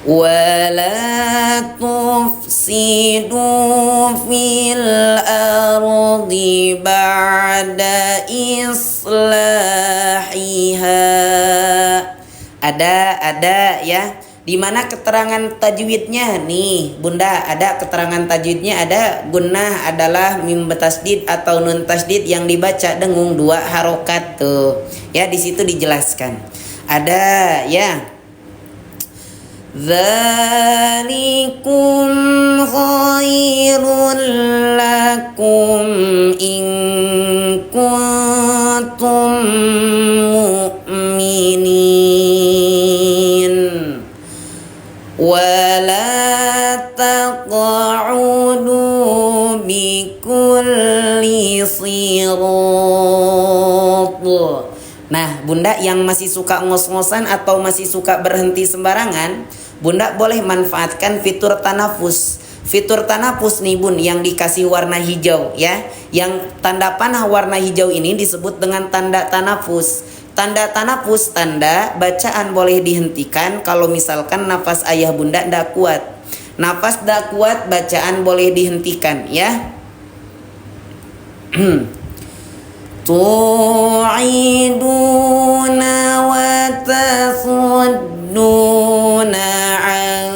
ولا تفسدوا في الأرض بعد إصلاحها. Ada ya. Di mana keterangan tajwidnya nih bunda? Ada keterangan tajwidnya, ada gunnah adalah mim tasdid atau nun tasdid yang dibaca dengung 2 harokat tuh ya, di situ dijelaskan ada ya. Dzalikum khairul lakum in kuntum mu'minin wala taq'udu bikulli sirat. Nah bunda yang masih suka ngos-ngosan atau masih suka berhenti sembarangan, bunda boleh manfaatkan fitur tanafus. Fitur tanafus nih bun yang dikasih warna hijau ya. Yang tanda panah warna hijau ini disebut dengan tanda tanafus. Tanda tanafus tanda bacaan boleh dihentikan kalau misalkan nafas ayah bunda ndak kuat. Nafas ndak kuat bacaan boleh dihentikan ya. Tu'iduna wa tasudduna an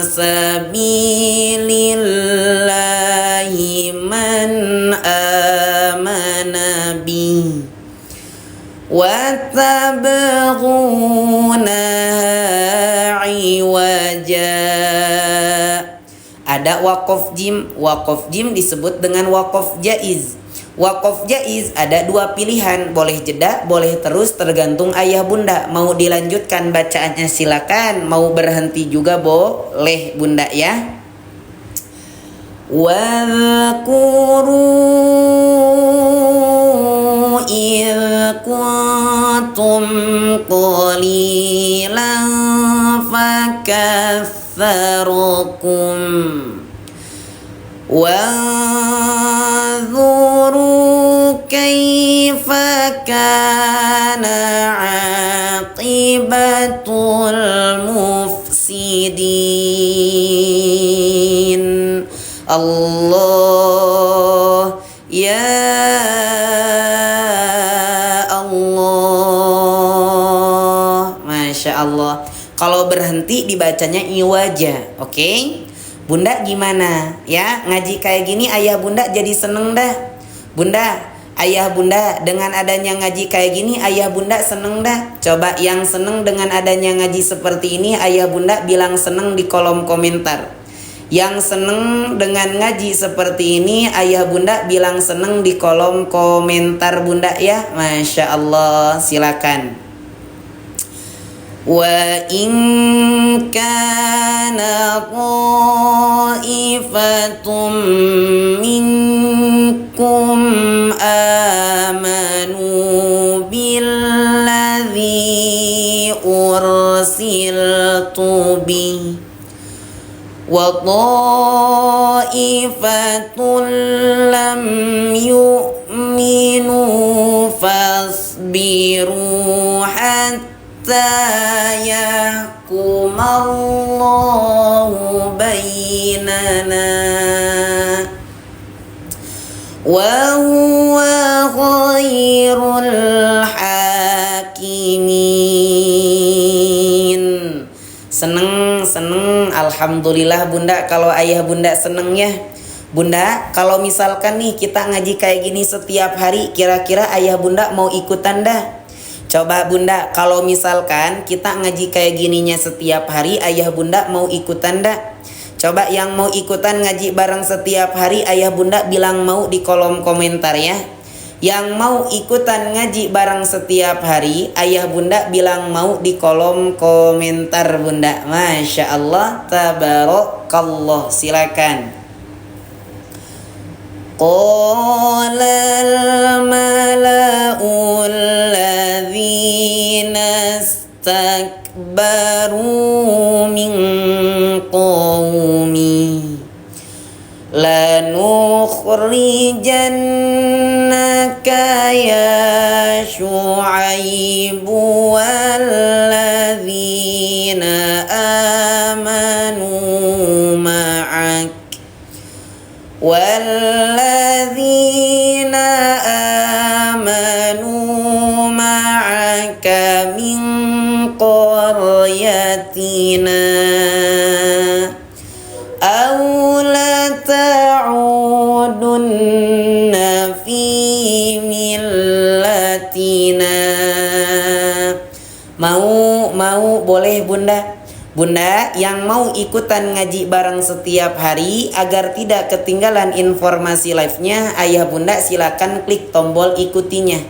sabilillahi man amana bi wa tabghuna iwaja. Ada waqaf jim. Waqaf jim disebut dengan waqaf jaiz. Waqaf jaiz ada 2 pilihan, boleh jeda, boleh terus, tergantung ayah bunda. Mau dilanjutkan bacaannya silakan, mau berhenti juga boleh bunda ya. Wadhkuru idh kuntum qalilan fakaththarakum wanzuru kaifa kana aqibatul mufsidin. Allah ya Allah. Allah. Kalau berhenti dibacanya iwaja. Oke? Bunda gimana? Ya, ngaji kayak gini ayah bunda jadi seneng dah. Bunda, ayah bunda dengan adanya ngaji kayak gini ayah bunda seneng dah. Coba yang seneng dengan adanya ngaji seperti ini ayah bunda bilang seneng di kolom komentar. Yang seneng dengan ngaji seperti ini ayah bunda bilang seneng di kolom komentar bunda ya. Masya Allah, silakan. Wa in kana ta'ifatum minkum amanu billadzi ursiltu bihi wa ta'ifatun lam yu'minu fasbiru hatta yahkumallahu bainana wa huwa khairul hakimin. Seneng alhamdulillah bunda kalau ayah bunda seneng ya. Bunda, kalau misalkan nih kita ngaji kayak gini setiap hari, kira-kira ayah bunda mau ikutan dah? Coba bunda, kalau misalkan kita ngaji kayak gininya setiap hari, ayah bunda mau ikutan dah? Coba yang mau ikutan ngaji bareng setiap hari, ayah bunda bilang mau di kolom komentar ya. Yang mau ikutan ngaji bareng setiap hari, ayah bunda bilang mau di kolom komentar bunda. Masya Allah, tabarakallah, silakan. Qala al-mala'u alladhina istakbaru min qawmi lanukhrijannaka ya Syu'aibu walladhina amanu ma'ak والذين آمنوا معك من قريتنا أو لتعودن في ملتنا. Mau boleh bunda? Bunda yang mau ikutan ngaji bareng setiap hari agar tidak ketinggalan informasi live-nya, ayah bunda silakan klik tombol ikutinya.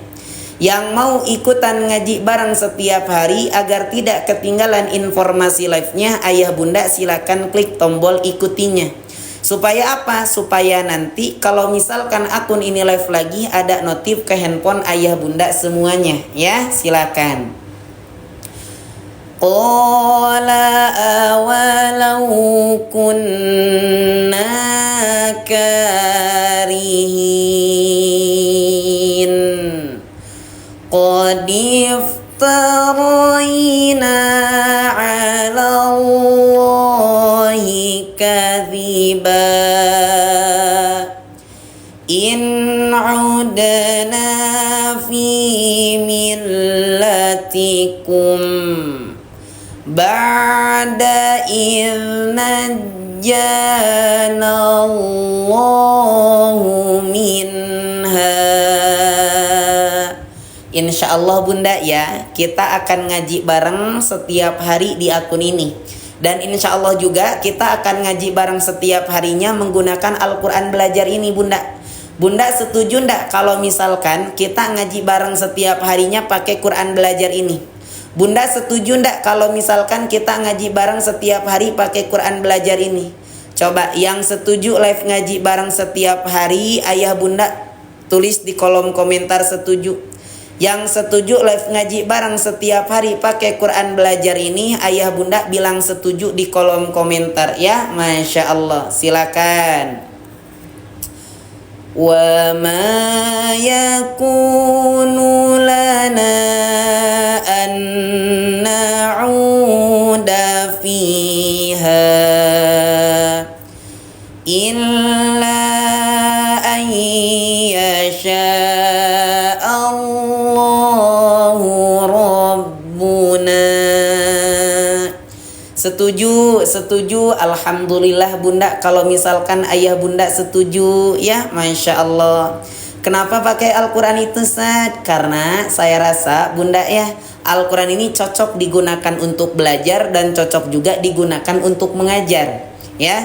Yang mau ikutan ngaji bareng setiap hari agar tidak ketinggalan informasi live-nya, ayah bunda silakan klik tombol ikutinya. Supaya apa? Supaya nanti kalau misalkan akun ini live lagi ada notif ke handphone ayah bunda semuanya ya, silakan. Qala awalau kunna karihin qad iftarayna ala Allahi kadhiba in udna fi millatikum ba'da idh najjana Allahu minha. Insya Allah bunda ya, kita akan ngaji bareng setiap hari di akun ini. Dan insya Allah juga kita akan ngaji bareng setiap harinya menggunakan Al-Quran belajar ini bunda. Bunda setuju ndak kalau misalkan kita ngaji bareng setiap harinya pakai Quran belajar ini? Bunda setuju ndak kalau misalkan kita ngaji bareng setiap hari pakai Quran belajar ini? Coba yang setuju live ngaji bareng setiap hari, ayah bunda tulis di kolom komentar setuju. Yang setuju live ngaji bareng setiap hari pakai Quran belajar ini, ayah bunda bilang setuju di kolom komentar ya. Masya Allah, silakan. Wa ma yakunu lana an na'uda fiha illa an yasha Allahu rabbuna Setuju. Alhamdulillah bunda, kalau misalkan ayah bunda setuju ya, Masya Allah. Kenapa pakai Al-Quran itu Ustaz? Karena saya rasa bunda ya, Al-Quran ini cocok digunakan untuk belajar dan cocok juga digunakan untuk mengajar ya.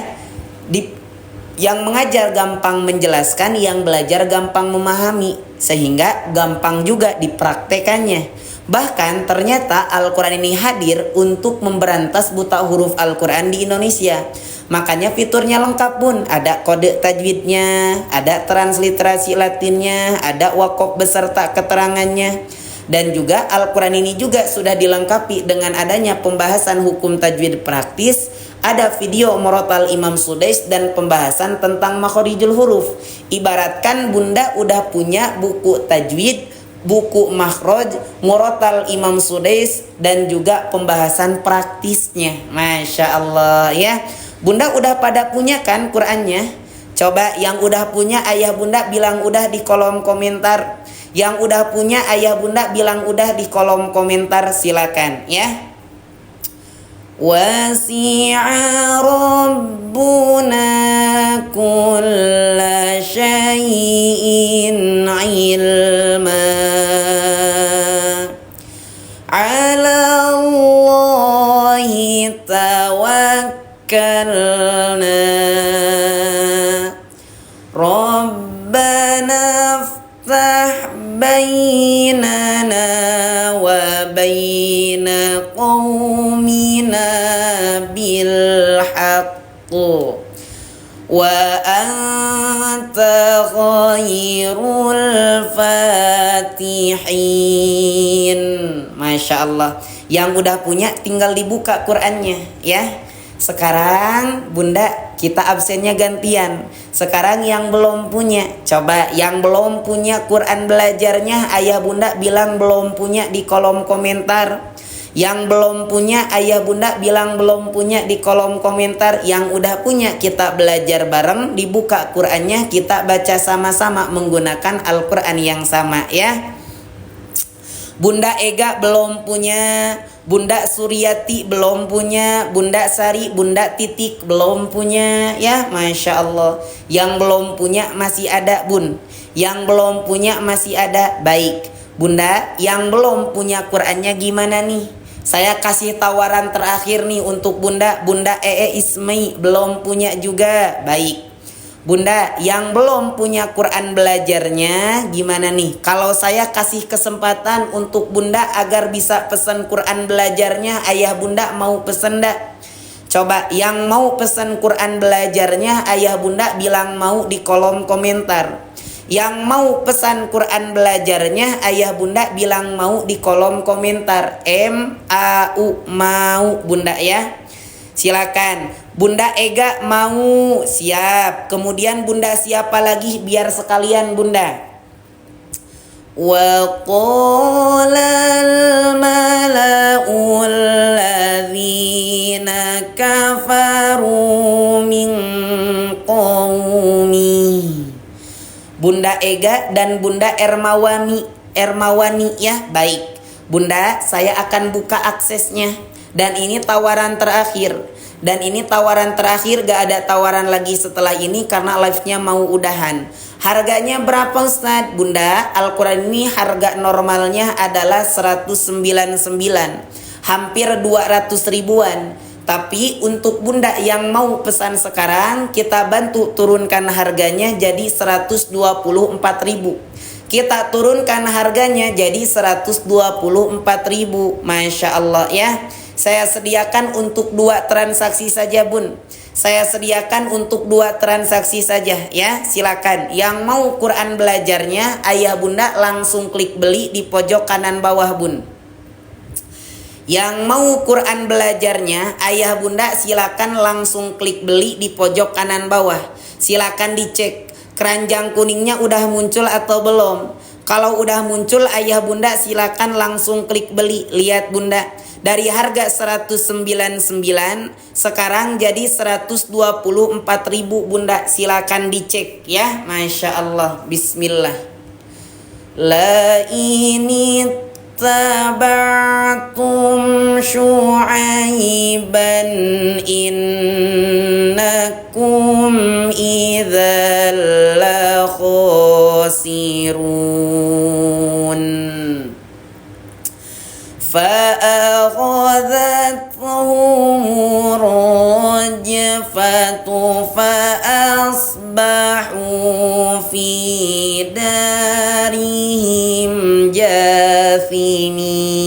Yang mengajar gampang menjelaskan, yang belajar gampang memahami, sehingga gampang juga dipraktekannya. Bahkan ternyata Al-Quran ini hadir untuk memberantas buta huruf Al-Quran di Indonesia. Makanya fiturnya lengkap bun. Ada kode tajwidnya, ada transliterasi latinnya, ada wakaf beserta keterangannya. Dan juga Al-Quran ini juga sudah dilengkapi dengan adanya pembahasan hukum tajwid praktis. Ada video Murattal Imam Sudais dan pembahasan tentang makhorijul huruf. Ibaratkan bunda udah punya buku tajwid, buku makhraj, Murattal Imam Sudais, dan juga pembahasan praktisnya. Masya Allah ya. Bunda udah pada punya kan Qurannya? Coba yang udah punya ayah bunda bilang udah di kolom komentar. Yang udah punya ayah bunda bilang udah di kolom komentar, silakan ya. Wasi'a rabbuna kulla syai'in ilma, ala Allahi tawakkalna, Rabbana aftah bainana wa baina qaumina bil haqqi wa anta khairul fatihin. Masya Allah. Yang udah punya tinggal dibuka Qurannya ya. Sekarang bunda kita absennya gantian. Sekarang yang belum punya, coba yang belum punya Quran belajarnya ayah bunda bilang belum punya di kolom komentar. Yang belum punya ayah bunda bilang belum punya di kolom komentar. Yang udah punya kita belajar bareng, dibuka Qurannya, kita baca sama-sama menggunakan Al-Quran yang sama ya. Bunda Ega belum punya, Bunda Suryati belum punya, Bunda Sari, Bunda Titik belum punya ya, Masya Allah. Yang belum punya masih ada bun, yang belum punya masih ada. Baik bunda, yang belum punya Qurannya gimana nih? Saya kasih tawaran terakhir nih untuk bunda. Bunda Ismi belum punya juga. Baik bunda, yang belum punya Quran belajarnya gimana nih? Kalau saya kasih kesempatan untuk bunda agar bisa pesan Quran belajarnya, ayah bunda mau pesan dak? Coba yang mau pesan Quran belajarnya ayah bunda bilang mau di kolom komentar. Yang mau pesan Quran belajarnya ayah bunda bilang mau di kolom komentar. MAU mau bunda ya. Silakan. Bunda Ega mau, siap. Kemudian bunda siapa lagi biar sekalian bunda? Wa qalal mala'ul ladzina kafaru min qaumi. Bunda Ega dan Bunda Ermawani ya. Baik bunda, saya akan buka aksesnya. Dan ini tawaran terakhir. Dan ini tawaran terakhir, gak ada tawaran lagi setelah ini karena live-nya mau udahan. Harganya berapa Ustaz? Bunda, Al-Quran ini harga normalnya adalah 199, hampir 200 ribuan. Tapi untuk bunda yang mau pesan sekarang, kita bantu turunkan harganya jadi 124 ribu. Kita turunkan harganya jadi 124 ribu. Masya Allah ya. Saya sediakan untuk 2 transaksi saja bun. Saya sediakan untuk 2 transaksi saja ya. Silakan. Yang mau Quran belajarnya ayah bunda langsung klik beli di pojok kanan bawah bun. Yang mau Quran belajarnya ayah bunda silakan langsung klik beli di pojok kanan bawah. Silakan dicek keranjang kuningnya udah muncul atau belum. Kalau udah muncul ayah bunda silakan langsung klik beli. Lihat bunda, dari harga 199 sekarang jadi 124 ribu bunda. Silakan dicek ya. Masya Allah. Bismillah. La ini اتبعتم شعيبا إنكم إذا لخاسرون فأخذتهم الرجفة فأصبحوا في دارهم جاثمين.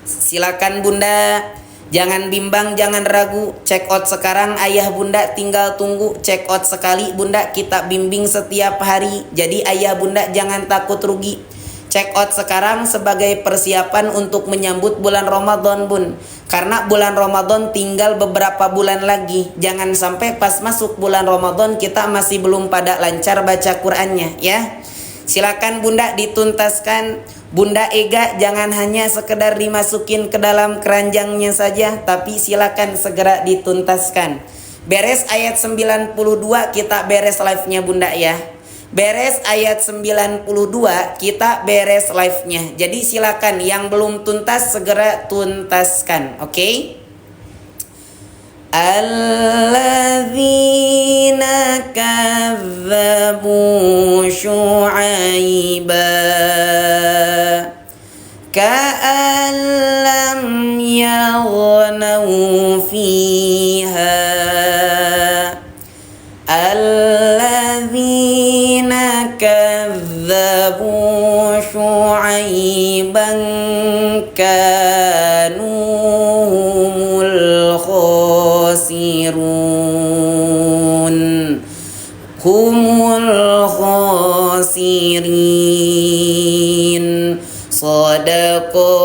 Silakan Bunda, jangan bimbang, jangan ragu. Check out sekarang, ayah Bunda tinggal tunggu. Check out sekali Bunda, kita bimbing setiap hari. Jadi ayah Bunda jangan takut rugi. Check out sekarang sebagai persiapan untuk menyambut bulan Ramadan Bun. Karena bulan Ramadan tinggal beberapa bulan lagi. Jangan sampai pas masuk bulan Ramadan kita masih belum pada lancar baca Qur'annya ya. Silakan Bunda dituntaskan. Bunda Ega jangan hanya sekedar dimasukin ke dalam keranjangnya saja, tapi silakan segera dituntaskan. Beres ayat 92 kita beres live-nya Bunda ya. Beres ayat 92 kita beres live-nya. Jadi silakan yang belum tuntas segera tuntaskan, oke? Alladzina kadzabu Syu'aiba ka'an lam yaghnaw fiha alladzina kadzabu Syu'aiban kanu humul khasirin. Sadaqallahu